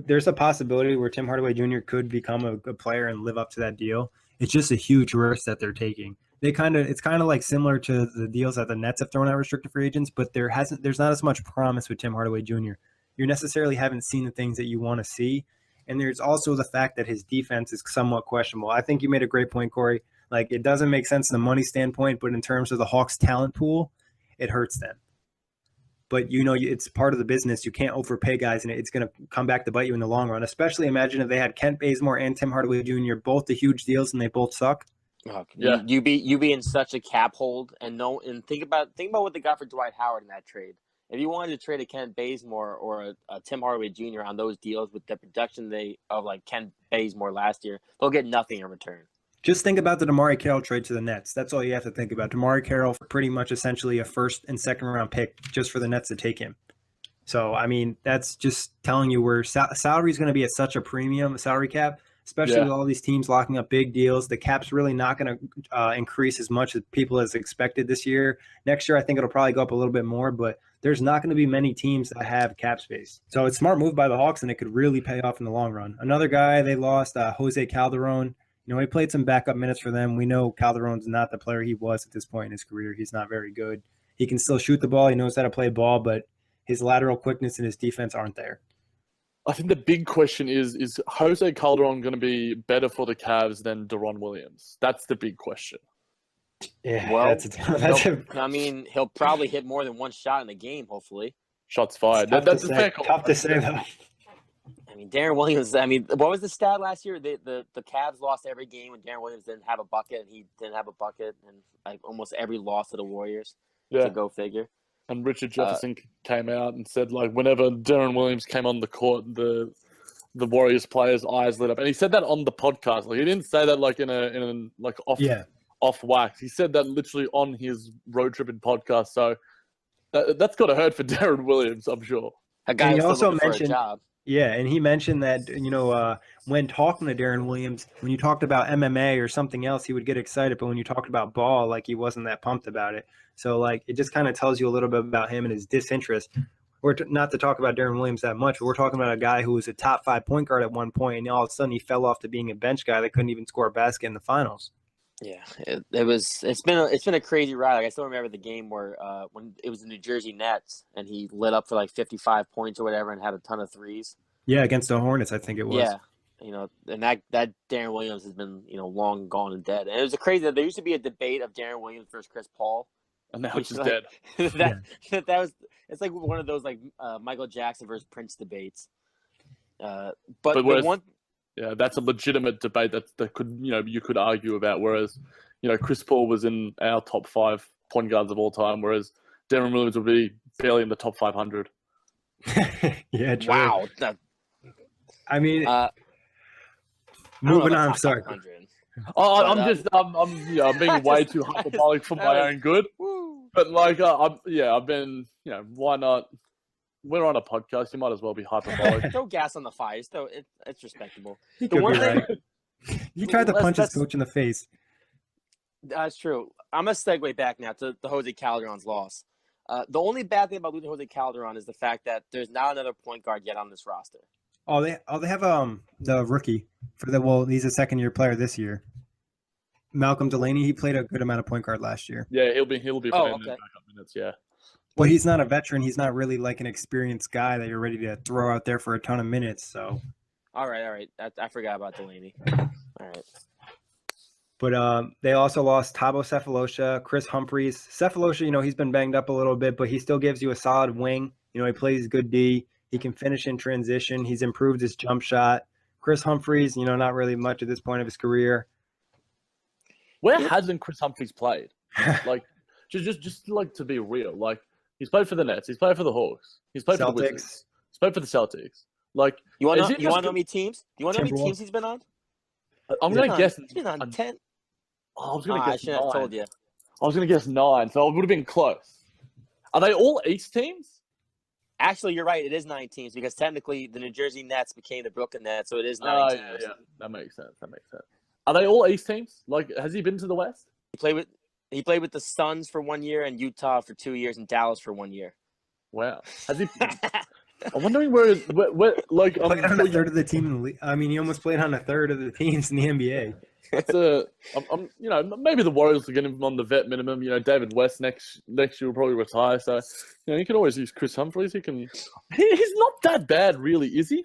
there's a possibility where Tim Hardaway Jr. could become a player and live up to that deal. It's just a huge risk that they're taking. It's kind of like similar to the deals that the Nets have thrown out restricted free agents, but there's not as much promise with Tim Hardaway Jr. You necessarily haven't seen the things that you want to see. And there's also the fact that his defense is somewhat questionable. I think you made a great point, Kory. Like, it doesn't make sense in the money standpoint, but in terms of the Hawks' talent pool, it hurts them. But, it's part of the business. You can't overpay guys, and it's going to come back to bite you in the long run. Especially imagine if they had Kent Bazemore and Tim Hardaway Jr., both the huge deals, and they both suck. Oh, yeah. You be in such a cap hold, and think about what they got for Dwight Howard in that trade. If you wanted to trade a Kent Bazemore or a Tim Hardaway Jr. on those deals with the production of like Kent Bazemore last year, they'll get nothing in return. Just think about the DeMarre Carroll trade to the Nets. That's all you have to think about. DeMarre Carroll for pretty much essentially a first and second round pick just for the Nets to take him. So, I mean, that's just telling you where salary is going to be at such a premium, salary cap. especially with all these teams locking up big deals. The cap's really not going to increase as much as people has expected this year. Next year, I think it'll probably go up a little bit more, but there's not going to be many teams that have cap space. So it's a smart move by the Hawks, and it could really pay off in the long run. Another guy they lost, Jose Calderon. He played some backup minutes for them. We know Calderon's not the player he was at this point in his career. He's not very good. He can still shoot the ball. He knows how to play ball, but his lateral quickness and his defense aren't there. I think the big question is Jose Calderon going to be better for the Cavs than Deron Williams? That's the big question. Yeah, well, I mean, he'll probably hit more than one shot in a game, hopefully. Shots fired. That's a fair call. Tough to say, though. I mean, Deron Williams, what was the stat last year? The Cavs lost every game when Deron Williams didn't have a bucket, and he didn't have a bucket, and like almost every loss to the Warriors. Yeah. So go figure. And Richard Jefferson came out and said, like, whenever Deron Williams came on the court, the Warriors players' eyes lit up. And he said that on the podcast. Like, he didn't say that like in a like off wax. He said that literally on his road tripping podcast. So that's got to hurt for Deron Williams, I'm sure. A guy who also mentioned, yeah, and he mentioned that when talking to Deron Williams, when you talked about MMA or something else, he would get excited, but when you talked about ball, like he wasn't that pumped about it. So like it just kind of tells you a little bit about him and his disinterest. We're not to talk about Deron Williams that much, but we're talking about a guy who was a top 5 point guard at one point, and all of a sudden he fell off to being a bench guy that couldn't even score a basket in the finals. Yeah, it's been a crazy ride. Like, I still remember the game where when it was the New Jersey Nets and he lit up for like 55 points or whatever and had a ton of threes. Yeah, against the Hornets, I think it was. Yeah, and that Deron Williams has been long gone and dead. And it was crazy. There used to be a debate of Deron Williams versus Chris Paul. And now he's dead. It's like one of those like Michael Jackson versus Prince debates. But that's a legitimate debate that could you could argue about. Whereas Chris Paul was in our top 5 point guards of all time, whereas Deron Williams would be barely in the top 500. Yeah, true. Wow. I mean, moving on. Sorry. I'm being way too hyperbolic for my own good. But like, I've been, why not? We're on a podcast. You might as well be hyperbolic. Throw gas on the fire. So it's respectable. He tried to punch his coach in the face. That's true. I'm gonna segue back now to the Jose Calderon's loss. The only bad thing about losing Jose Calderon is the fact that there's not another point guard yet on this roster. They have the rookie he's a second-year player this year. Malcolm Delaney, he played a good amount of point guard last year. Yeah, he'll be playing backup minutes, yeah. But he's not a veteran. He's not really like an experienced guy that you're ready to throw out there for a ton of minutes. So, all right. I forgot about Delaney. All right. But they also lost Thabo Sefolosha, Chris Humphries. Sefolosha, he's been banged up a little bit, but he still gives you a solid wing. He plays good D. He can finish in transition. He's improved his jump shot. Chris Humphries, not really much at this point of his career. Where hasn't Chris Humphries played? Like, just like to be real, like he's played for the Nets, he's played for the Hawks, he's played for the Wizards, he's played for the Celtics. Like, you want to know how many teams? Do you want to know how many teams he's been on? I'm gonna guess. He's been on 10. I was gonna guess. I should have told you. I was gonna guess 9, so it would have been close. Are they all East teams? Actually, you're right. It is 9 teams because technically the New Jersey Nets became the Brooklyn Nets, so it is 9 teams. Yeah. That makes sense. Are they all East teams? Like, has he been to the West? He played with the Suns for 1 year and Utah for 2 years and Dallas for 1 year. Wow. Has he? I'm wondering where like he played on a third of the team in the league. I mean, he almost played on a third of the teams in the NBA. Maybe the Warriors will get him on the vet minimum. David West next year will probably retire, so you can always use Chris Humphries. He's not that bad, really, is he?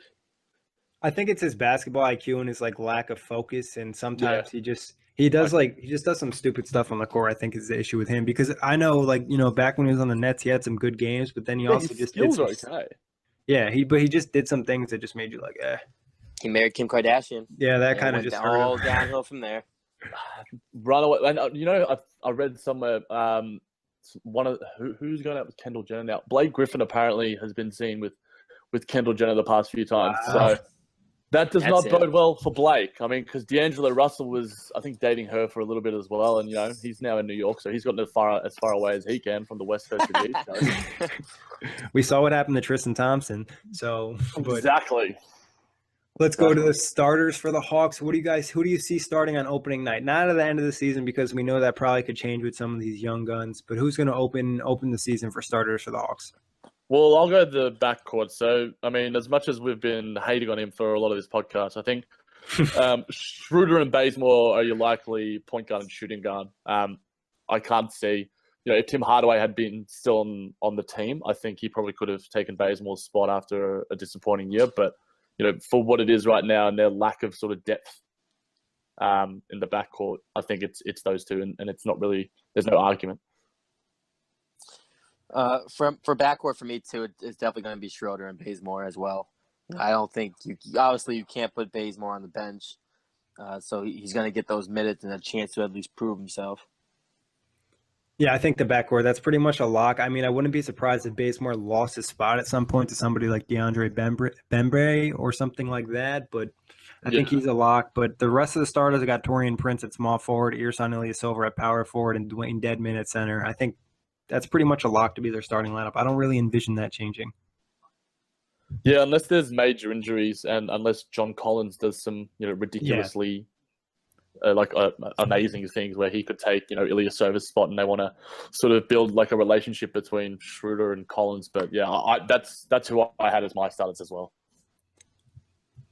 I think it's his basketball IQ and his like lack of focus, and sometimes he just does some stupid stuff on the court. I think is the issue with him because I know back when he was on the Nets, he had some good games, but then he also just did some, okay. Yeah, he just did some things that just made you like, eh. He married Kim Kardashian. Yeah, that kind of just hurt all downhill from there. Run away. And, I read somewhere who's going out with Kendall Jenner now. Blake Griffin apparently has been seen with Kendall Jenner the past few times. So that does not bode well for Blake. I mean, because D'Angelo Russell was, I think, dating her for a little bit as well. And, he's now in New York, so he's gotten as far away as he can from the West Coast to the East Coast. We saw what happened to Tristan Thompson. So exactly. Let's go to the starters for the Hawks. Who do you see starting on opening night? Not at the end of the season, because we know that probably could change with some of these young guns, but who's going to open the season for starters for the Hawks? Well, I'll go the backcourt. So, I mean, as much as we've been hating on him for a lot of this podcast, I think Schroeder and Bazemore are your likely point guard and shooting guard. I can't see, if Tim Hardaway had been still on the team, I think he probably could have taken Bazemore's spot after a disappointing year. But, for what it is right now and their lack of sort of depth in the backcourt, I think it's those two, and it's not really, there's no argument. For backcourt for me too, it's definitely going to be Schroeder and Bazemore as well. I don't think you can't put Bazemore on the bench, so he's going to get those minutes and a chance to at least prove himself. Yeah, I think the backcourt, that's pretty much a lock. I mean, I wouldn't be surprised if Bazemore lost his spot at some point to somebody like DeAndre Bembry or something like that, but I think he's a lock. But the rest of the starters, I got Taurean Prince at small forward, Ersan Ilyasova at power forward, and Dwayne Dedmon at center. I think that's pretty much a lock to be their starting lineup. I don't really envision that changing. Yeah, unless there's major injuries and unless John Collins does some, ridiculously amazing things where he could take, Ilyasova's spot, and they want to sort of build like a relationship between Schroeder and Collins. But yeah, that's who I had as my starters as well.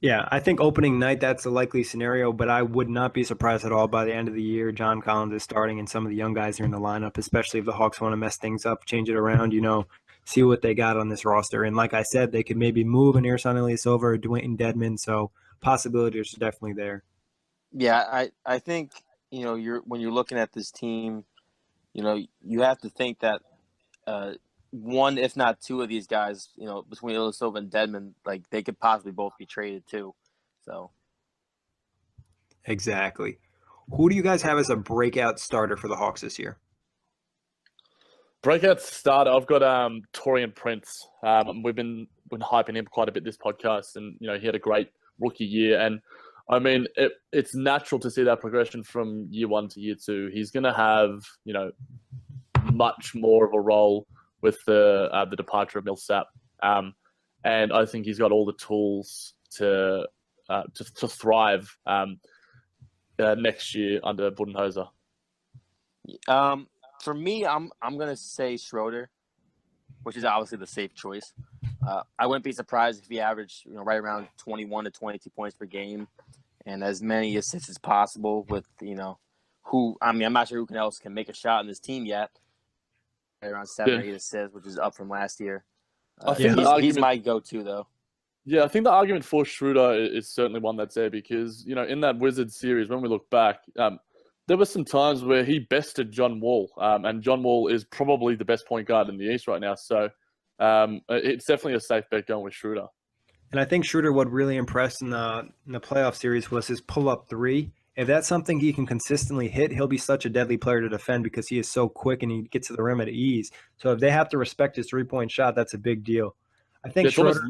Yeah, I think opening night, that's a likely scenario, but I would not be surprised at all by the end of the year John Collins is starting and some of the young guys are in the lineup, especially if the Hawks want to mess things up, change it around, see what they got on this roster. And like I said, they could maybe move an Ersan Ilyasova or Dwayne Dedmon, so possibilities are definitely there. Yeah, I think, when you're looking at this team, you have to think that one, if not two of these guys, between Ilyasova and Dedmon, like they could possibly both be traded too. So exactly. Who do you guys have as a breakout starter for the Hawks this year? Breakout starter, I've got Taurean Prince. We've been hyping him quite a bit this podcast, and he had a great rookie year. And I mean, it's natural to see that progression from year one to year two. He's going to have much more of a role with the departure of Millsap, and I think he's got all the tools to thrive next year under Budenholzer. For me, I'm gonna say Schroeder, which is obviously the safe choice. I wouldn't be surprised if he averaged right around 21 to 22 points per game, and as many assists as possible. With I'm not sure who else can make a shot in this team yet. Around 7 or 8 assists, which is up from last year. I think he's my go-to though. Yeah, I think the argument for Schroeder is certainly one that's there because in that Wizards series, when we look back, there were some times where he bested John Wall, and John Wall is probably the best point guard in the East right now. So it's definitely a safe bet going with Schroeder. And I think Schroeder, what really impressed in the playoff series was his pull-up three. If that's something he can consistently hit, he'll be such a deadly player to defend because he is so quick and he gets to the rim at ease. So if they have to respect his three-point shot, that's a big deal. I think it's almost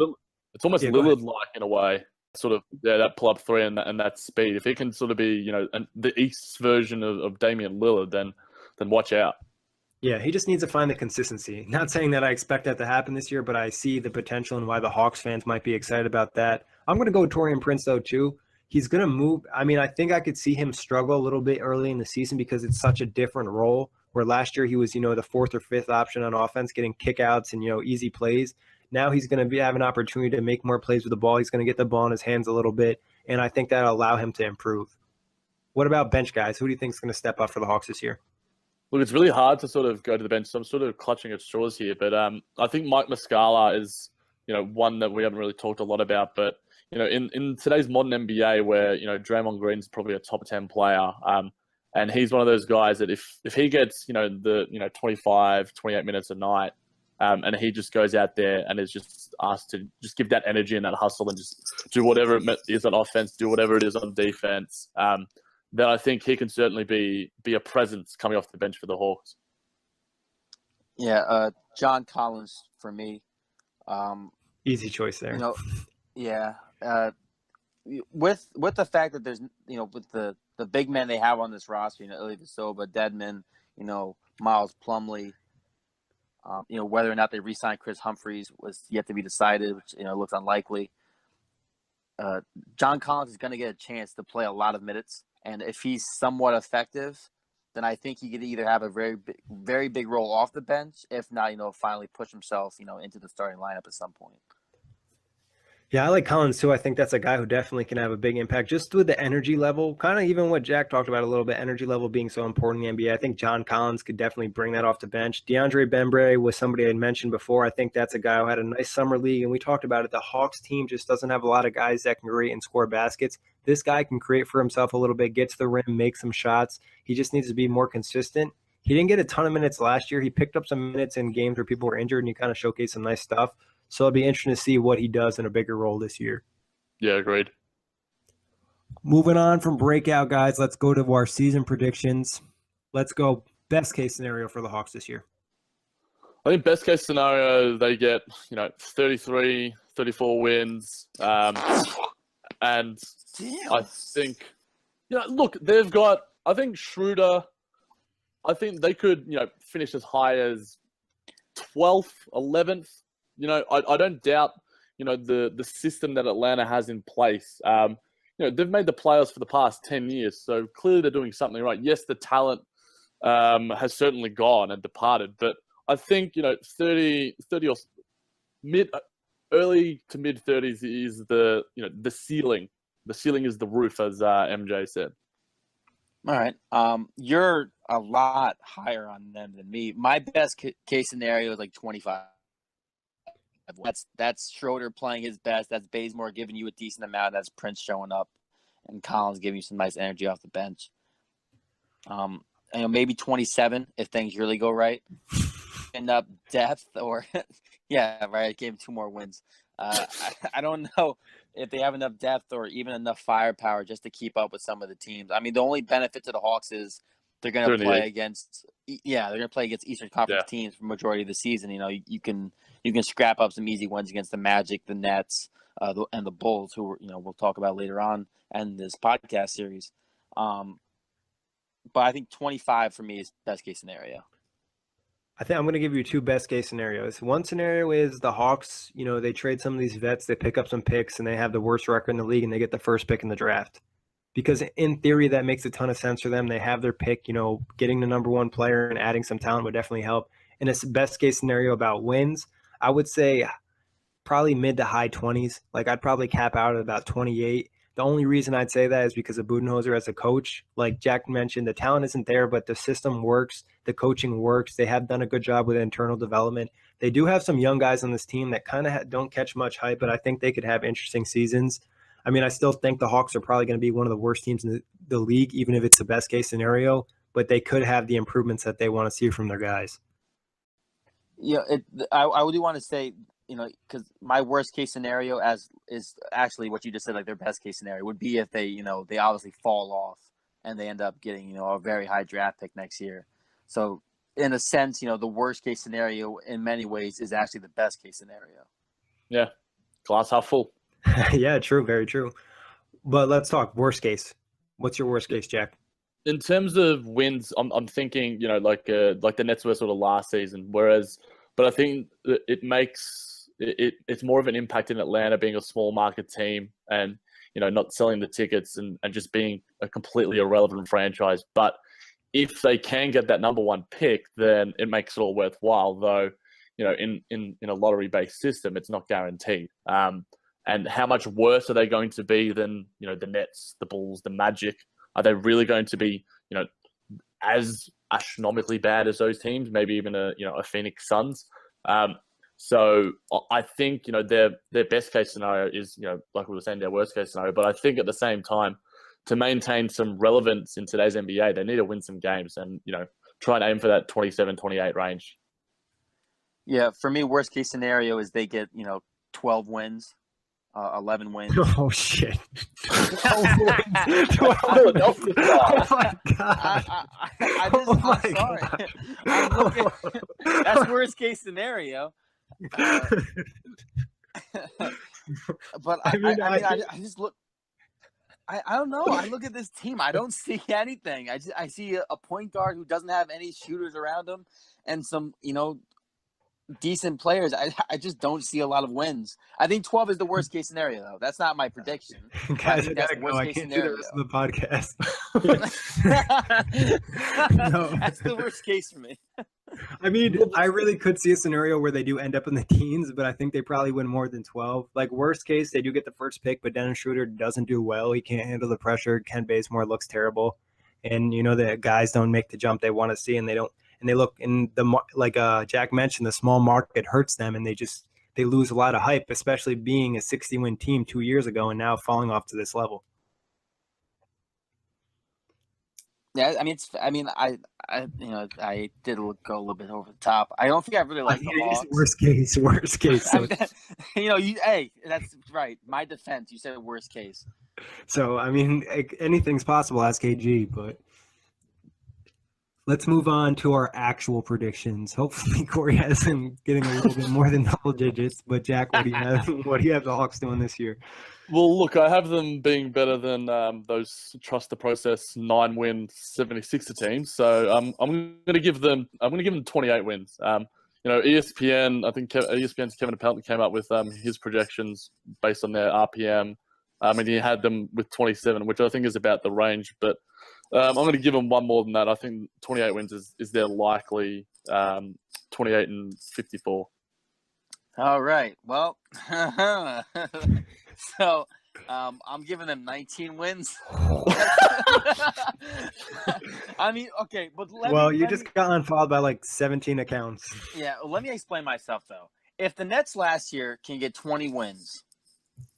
Lillard-like in a way. Sort of that pull-up three and that speed. If he can sort of be the East's version of Damian Lillard, then watch out. Yeah, he just needs to find the consistency. Not saying that I expect that to happen this year, but I see the potential and why the Hawks fans might be excited about that. I'm going to go with Taurean Prince though too. He's going to move. I mean, I think I could see him struggle a little bit early in the season because it's such a different role. Where last year he was the fourth or fifth option on offense, getting kickouts and easy plays. Now he's going to have an opportunity to make more plays with the ball. He's going to get the ball in his hands a little bit, and I think that'll allow him to improve. What about bench guys? Who do you think is going to step up for the Hawks this year? Look, it's really hard to sort of go to the bench, so I'm sort of clutching at straws here. But I think Mike Muscala is, one that we haven't really talked a lot about. But, in today's modern NBA where, Draymond Green's probably a top 10 player, and he's one of those guys that if he gets, 25, 28 minutes a night, and he just goes out there and is just asked to just give that energy and that hustle and just do whatever it is on offense, do whatever it is on defense, then I think he can certainly be a presence coming off the bench for the Hawks. Yeah, John Collins for me. Easy choice there. With the fact that there's with the big men they have on this roster, Ilyasova, Dedmon, Miles Plumlee. Whether or not they re-sign Chris Humphries was yet to be decided, which looks unlikely. John Collins is going to get a chance to play a lot of minutes, and if he's somewhat effective, then I think he could either have a very big role off the bench, if not, finally push himself, into the starting lineup at some point. Yeah, I like Collins too. I think that's a guy who definitely can have a big impact just with the energy level. Kind of even what Jack talked about a little bit, energy level being so important in the NBA. I think John Collins could definitely bring that off the bench. DeAndre Bembry was somebody I had mentioned before. I think that's a guy who had a nice summer league, and we talked about it. The Hawks team just doesn't have a lot of guys that can create and score baskets. This guy can create for himself a little bit, get to the rim, make some shots. He just needs to be more consistent. He didn't get a ton of minutes last year. He picked up some minutes in games where people were injured, and he kind of showcased some nice stuff. So it'll be interesting to see what he does in a bigger role this year. Yeah, agreed. Moving on from breakout, guys, let's go to our season predictions. Let's go best case scenario for the Hawks this year. I think best case scenario, they get, 33, 34 wins. And Damn. I think, look, they've got, I think Schroeder, I think they could, finish as high as 12th, 11th. I don't doubt, the system that Atlanta has in place. They've made the playoffs for the past 10 years, so clearly they're doing something right. Yes, the talent has certainly gone and departed, but I think, 30 or early to mid 30s is the ceiling. The ceiling is the roof, as MJ said. All right. You're a lot higher on them than me. My best case scenario is like 25. That's Schroeder playing his best. That's Bazemore giving you a decent amount. That's Prince showing up, and Collins giving you some nice energy off the bench. Maybe 27 if things really go right. End up depth or yeah, right. I gave him 2 more wins. I don't know if they have enough depth or even enough firepower just to keep up with some of the teams. I mean, the only benefit to the Hawks is they're going to play against Eastern Conference teams for the majority of the season. You can scrap up some easy wins against the Magic, the Nets, and the Bulls, who we'll talk about later on in this podcast series. But I think 25 for me is best case scenario. I think I'm going to give you 2 best case scenarios. One scenario is the Hawks, they trade some of these vets, they pick up some picks, and they have the worst record in the league, and they get the first pick in the draft. Because in theory, that makes a ton of sense for them. They have their pick, getting the number 1 player and adding some talent would definitely help. In a best case scenario about wins, I would say probably mid to high 20s. Like I'd probably cap out at about 28. The only reason I'd say that is because of Budenholzer as a coach. Like Jack mentioned, the talent isn't there, but the system works. The coaching works. They have done a good job with internal development. They do have some young guys on this team that kind of don't catch much hype, but I think they could have interesting seasons. I mean, I still think the Hawks are probably going to be one of the worst teams in the league, even if it's the best case scenario, but they could have the improvements that they want to see from their guys. Yeah, I do want to say, because my worst case scenario is actually what you just said, like their best case scenario would be if they, they obviously fall off and they end up getting, a very high draft pick next year. So in a sense, the worst case scenario in many ways is actually the best case scenario. Yeah. Glass half full. Yeah, true. Very true. But let's talk worst case. What's your worst case, Jack? In terms of wins, I'm thinking, like the Nets were sort of last season, but I think it's more of an impact in Atlanta being a small market team and, not selling the tickets and just being a completely irrelevant franchise. But if they can get that number 1 pick, then it makes it all worthwhile, though, in a lottery-based system, it's not guaranteed. And how much worse are they going to be than, the Nets, the Bulls, the Magic? Are they really going to be, as astronomically bad as those teams? Maybe even a Phoenix Suns. So I think, their best case scenario is, like we were saying, their worst case scenario. But I think at the same time, to maintain some relevance in today's NBA, they need to win some games and, try and aim for that 27, 28 range. Yeah, for me, worst case scenario is they get, 12 wins. 11 wins. Oh, shit. 12 wins. 12 wins. Oh, my God. I'm sorry. That's worst case scenario. But I just look. I don't know. I look at this team. I don't see anything. I see a point guard who doesn't have any shooters around him, and some decent players. I just don't see a lot of wins. I think 12 is the worst case scenario, though. That's not my prediction. Guys, I gotta go. I can't do the rest of the podcast. No. That's the worst case for me. I mean, I really could see a scenario where they do end up in the teens, but I think they probably win more than 12. Like, worst case, they do get the first pick, but Dennis Schroeder doesn't do well. He can't handle the pressure. Ken Bazemore looks terrible. And, the guys don't make the jump they want to see, and they don't. And they look in like Jack mentioned, the small market hurts them, and they lose a lot of hype, especially being a 60-win team 2 years ago and now falling off to this level. Yeah, I did go a little bit over the top. I don't think I really like the Hawks. Worst case. So hey, that's right. My defense, you said worst case. So, I mean, anything's possible, ask KG, but let's move on to our actual predictions. Hopefully, Kory has him getting a little bit more than double digits. But Jack, what do you have? What do you have the Hawks doing this year? Well, look, I have them being better than those trust the process 9-win 76er teams. So I'm going to give them 28 wins. ESPN, I think ESPN's Kevin Pelton came up with his projections based on their RPM. And he had them with 27, which I think is about the range. But I'm going to give them one more than that. I think 28 wins is their likely 28 and 54. All right. Well, so I'm giving them 19 wins. I mean, okay, but you just got unfollowed by like 17 accounts. Yeah, well, let me explain myself though. If the Nets last year can get 20 wins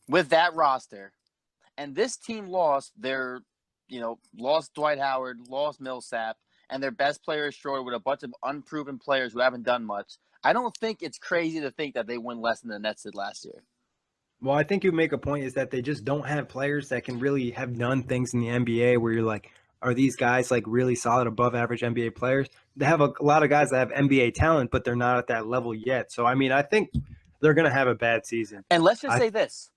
with that roster, and this team lost lost Dwight Howard, lost Millsap, and their best player is Schroeder with a bunch of unproven players who haven't done much, I don't think it's crazy to think that they win less than the Nets did last year. Well, I think you make a point is that they just don't have players that can really have done things in the NBA where you're like, are these guys like really solid above average NBA players? They have a lot of guys that have NBA talent, but they're not at that level yet. So, I mean, I think they're going to have a bad season. And let's just say this.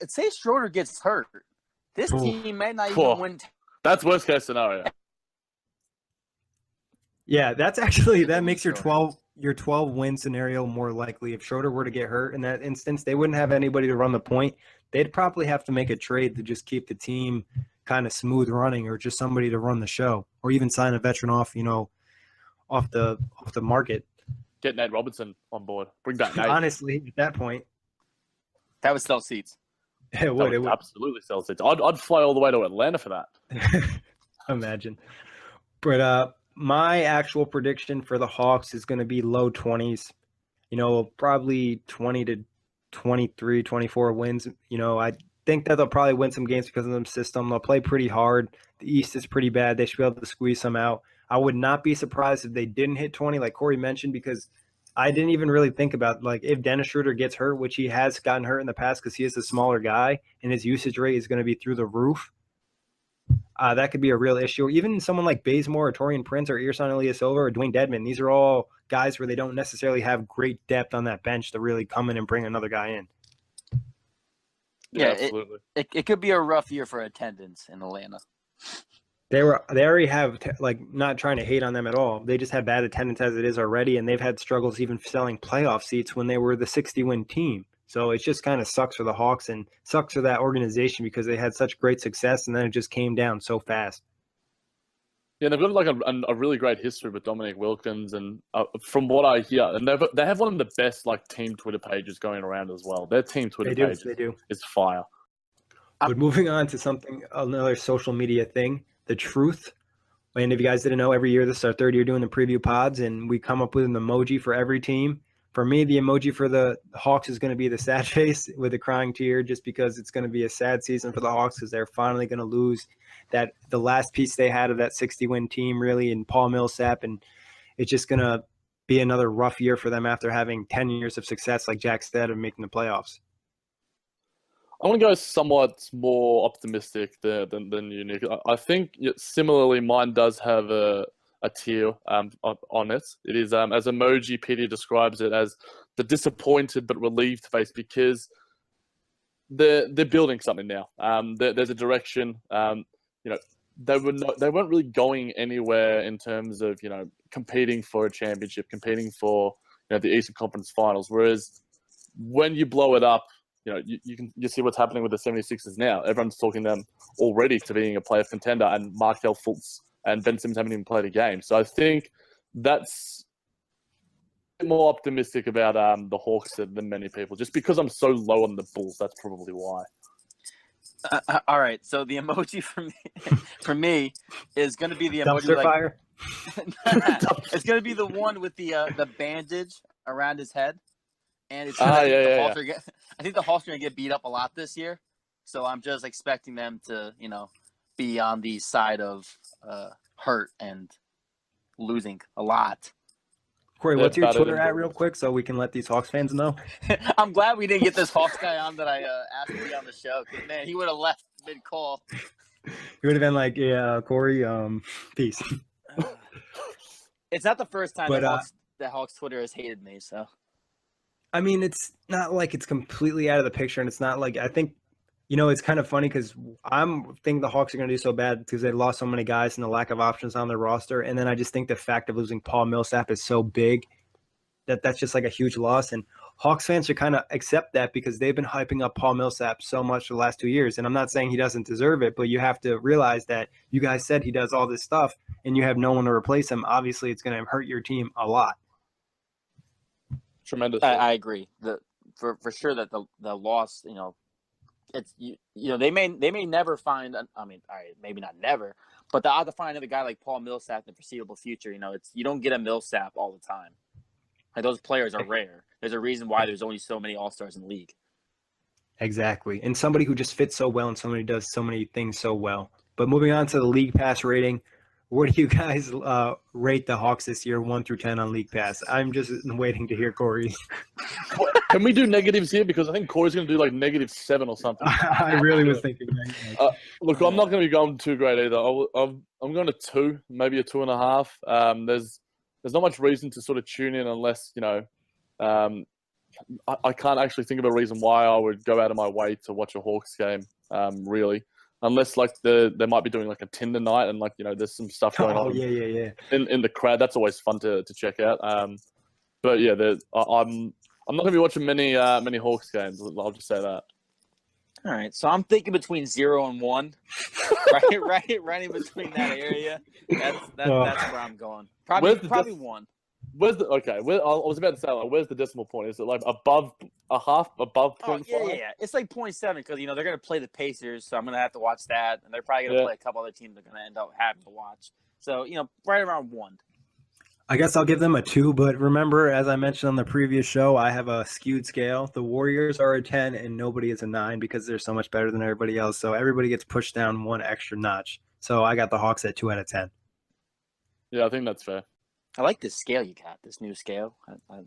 Say Schroeder gets hurt, this team may not even win. That's worst case scenario. Yeah, that makes your 12 win scenario more likely. If Schroeder were to get hurt in that instance, they wouldn't have anybody to run the point. They'd probably have to make a trade to just keep the team kind of smooth running, or just somebody to run the show, or even sign a veteran off the market. Get Nate Robinson on board. Bring back Nate. Honestly, at that point, that would sell seats. It would absolutely sell seats. I'd fly all the way to Atlanta for that. Imagine. But my actual prediction for the Hawks is going to be low 20s. Probably 20 to 23, 24 wins. I think that they'll probably win some games because of the system. They'll play pretty hard. The East is pretty bad. They should be able to squeeze some out. I would not be surprised if they didn't hit 20, like Kory mentioned, because I didn't even really think about, like, if Dennis Schroeder gets hurt, which he has gotten hurt in the past because he is a smaller guy and his usage rate is going to be through the roof. That could be a real issue. Even someone like Bazemore or Torian Prince or Ersan Ilyasova or Dwayne Dedmon, these are all guys where they don't necessarily have great depth on that bench to really come in and bring another guy in. Yeah, absolutely. It could be a rough year for attendance in Atlanta. They already have, not trying to hate on them at all. They just have bad attendance as it is already, and they've had struggles even selling playoff seats when they were the 60-win team. So it just kind of sucks for the Hawks and sucks for that organization because they had such great success, and then it just came down so fast. Yeah, they've got like a really great history with Dominic Wilkins, and from what I hear, and they have one of the best team Twitter pages going around as well. Their team Twitter page is fire. But moving on to another social media thing, The Truth. And if you guys didn't know, every year this is our third year doing the preview pods, and we come up with an emoji for every team. For me, the emoji for the Hawks is going to be the sad face with a crying tear, just because it's going to be a sad season for the Hawks because they're finally going to lose the last piece they had of that 60-win team, really, in Paul Millsap, and it's just going to be another rough year for them after having 10 years of success, like Jack said, of making the playoffs. I want to go somewhat more optimistic than you, Nick. I think similarly, mine does have a tier on it. It is, as Emoji Peter describes it, as the disappointed but relieved face, because they're building something now. There's a direction. They weren't really going anywhere in terms of competing for a championship, competing for the Eastern Conference Finals. Whereas when you blow it up, you see what's happening with the 76ers now. Everyone's talking them already to being a playoff contender, and Markelle Fultz and Ben Simmons haven't even played a game. So I think that's more optimistic about the Hawks than many people. Just because I'm so low on the Bulls, that's probably why. All right, so the emoji for me is going to be the emoji dumpster fire. It's going to be the one with the bandage around his head, and it's I think the Hawks are going to get beat up a lot this year, so I'm just expecting them to be on the side of hurt and losing a lot. Kory, what's your Twitter at real quick so we can let these Hawks fans know? I'm glad we didn't get this Hawks guy on that I asked to be on the show, because, man, he would have left mid-call. He would have been like, yeah, Kory, peace. It's not the first time the Hawks Twitter has hated me, so. I mean, it's not like it's completely out of the picture, and it's not like, I think, it's kind of funny because I'm thinking the Hawks are going to do so bad because they lost so many guys and the lack of options on their roster. And then I just think the fact of losing Paul Millsap is so big that's just like a huge loss. And Hawks fans should kind of accept that because they've been hyping up Paul Millsap so much for the last 2 years. And I'm not saying he doesn't deserve it, but you have to realize that you guys said he does all this stuff and you have no one to replace him. Obviously, it's going to hurt your team a lot. Tremendous. I agree. For sure that the loss, it's they may never find. I mean, all right, maybe not never, but they'll have to find another guy like Paul Millsap in the foreseeable future. You don't get a Millsap all the time. Like, those players are rare. There's a reason why there's only so many All-Stars in the league. Exactly, and somebody who just fits so well and somebody who does so many things so well. But moving on to the League Pass rating, where do you guys rate the Hawks this year, 1 through 10 on League Pass? I'm just waiting to hear Kory. Can we do negatives here? Because I think Kory's going to do like -7 or something. I really was thinking. Look, I'm not going to be going too great either. I'm going to 2, maybe a 2.5. There's not much reason to sort of tune in unless I can't actually think of a reason why I would go out of my way to watch a Hawks game. Really. Unless like they might be doing like a Tinder night and there's some stuff going on. Yeah. In the crowd, that's always fun to check out. But yeah, I'm not gonna be watching many Hawks games. I'll just say that. All right, so I'm thinking between 0 and 1, right in between that area. That's where I'm going. Probably 1. I was about to say, like, where's the decimal point? Is it like above a half, above 0.5? Yeah. It's like 0.7 because they're going to play the Pacers, so I'm going to have to watch that, and they're probably going to play a couple other teams they're going to end up having to watch. So right around 1. I guess I'll give them a 2, but remember, as I mentioned on the previous show, I have a skewed scale. The Warriors are a 10 and nobody is a 9 because they're so much better than everybody else. So everybody gets pushed down 1 extra notch. So I got the Hawks at 2 out of 10. Yeah, I think that's fair. I like this scale you got, this new scale.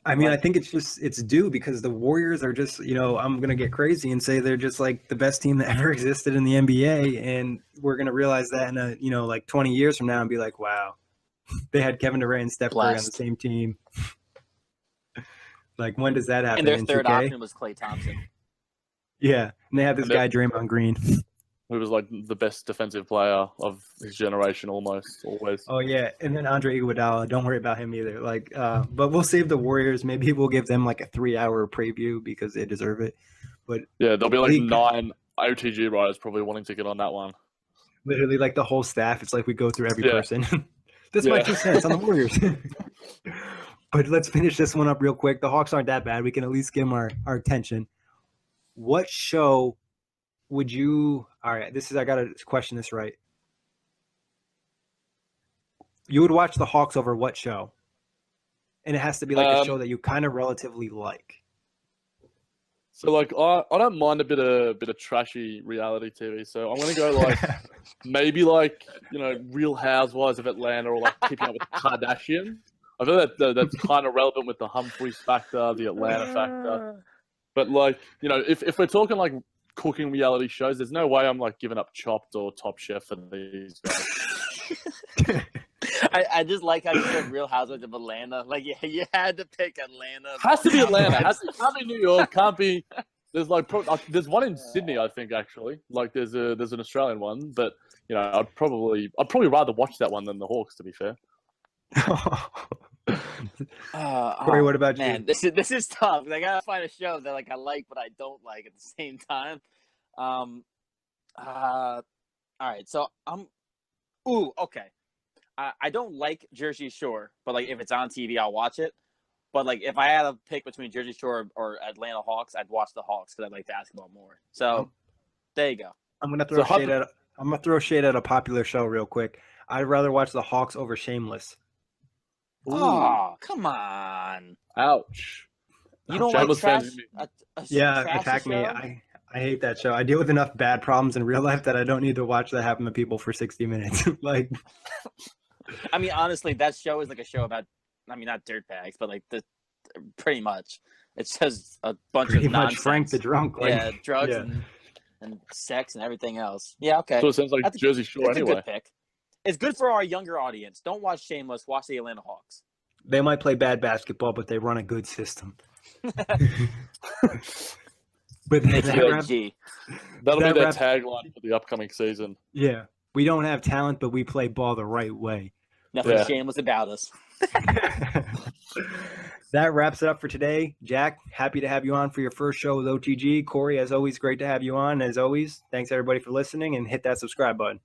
I think it's due because the Warriors are just, I'm going to get crazy and say they're just like the best team that ever existed in the NBA. And we're going to realize that in like 20 years from now and be like, wow, they had Kevin Durant and Steph Curry on the same team. Like, when does that happen? And their third option was Klay Thompson. Yeah. And they have this guy, Draymond Green. Who was like the best defensive player of his generation almost, always. Oh, yeah. And then Andre Iguodala. Don't worry about him either. Like, but we'll save the Warriors. Maybe we'll give them like a 3-hour preview because they deserve it. But yeah, there'll be like 9 OTG writers probably wanting to get on that one. Literally, like the whole staff. It's like we go through every person. This might make sense on the Warriors. But let's finish this one up real quick. The Hawks aren't that bad. We can at least give them our attention. What show would you – all right, I got to question this right. You would watch the Hawks over what show? And it has to be like a show that you kind of relatively like. So like I don't mind a bit of trashy reality TV. So I'm gonna go like maybe like Real Housewives of Atlanta or like Keeping Up with the Kardashians. I feel that's kind of relevant with the Humphreys factor, the Atlanta factor. But like if we're talking like cooking reality shows, there's no way I'm like giving up Chopped or Top Chef for these guys. I just like how you said Real Housewives of Atlanta. Like you had to pick Atlanta. Has to be Atlanta. Can't be New York. Can't be. There's like there's one in Sydney, I think actually. Like there's an Australian one, but I'd probably rather watch that one than the Hawks, to be fair. Kory, what about man, you? this is tough. I gotta find a show that like I like but I don't like at the same time. All right, so okay. I don't like Jersey Shore, but like if it's on TV, I'll watch it. But like if I had to pick between Jersey Shore or Atlanta Hawks, I'd watch the Hawks because I like basketball more. So there you go. I'm gonna throw shade at a popular show real quick. I'd rather watch the Hawks over Shameless. Oh, come on! Ouch! You don't like trash? Attack me. I hate that show. I deal with enough bad problems in real life that I don't need to watch that happen to people for 60 minutes. Like, I mean, honestly, that show is like a show about. I mean, not dirtbags, but like pretty much. It's just a bunch of nonsense. Frank the drunk. Like, drugs and sex and everything else. Yeah, okay. So it sounds like that's Jersey Shore anyway. A good pick. It's good for our younger audience. Don't watch Shameless. Watch the Atlanta Hawks. They might play bad basketball, but they run a good system. But that'll be their tagline for the upcoming season. Yeah. We don't have talent, but we play ball the right way. Nothing shameless about us. That wraps it up for today. Jack, happy to have you on for your first show with OTG. Kory, as always, great to have you on. As always, thanks everybody for listening, and hit that subscribe button.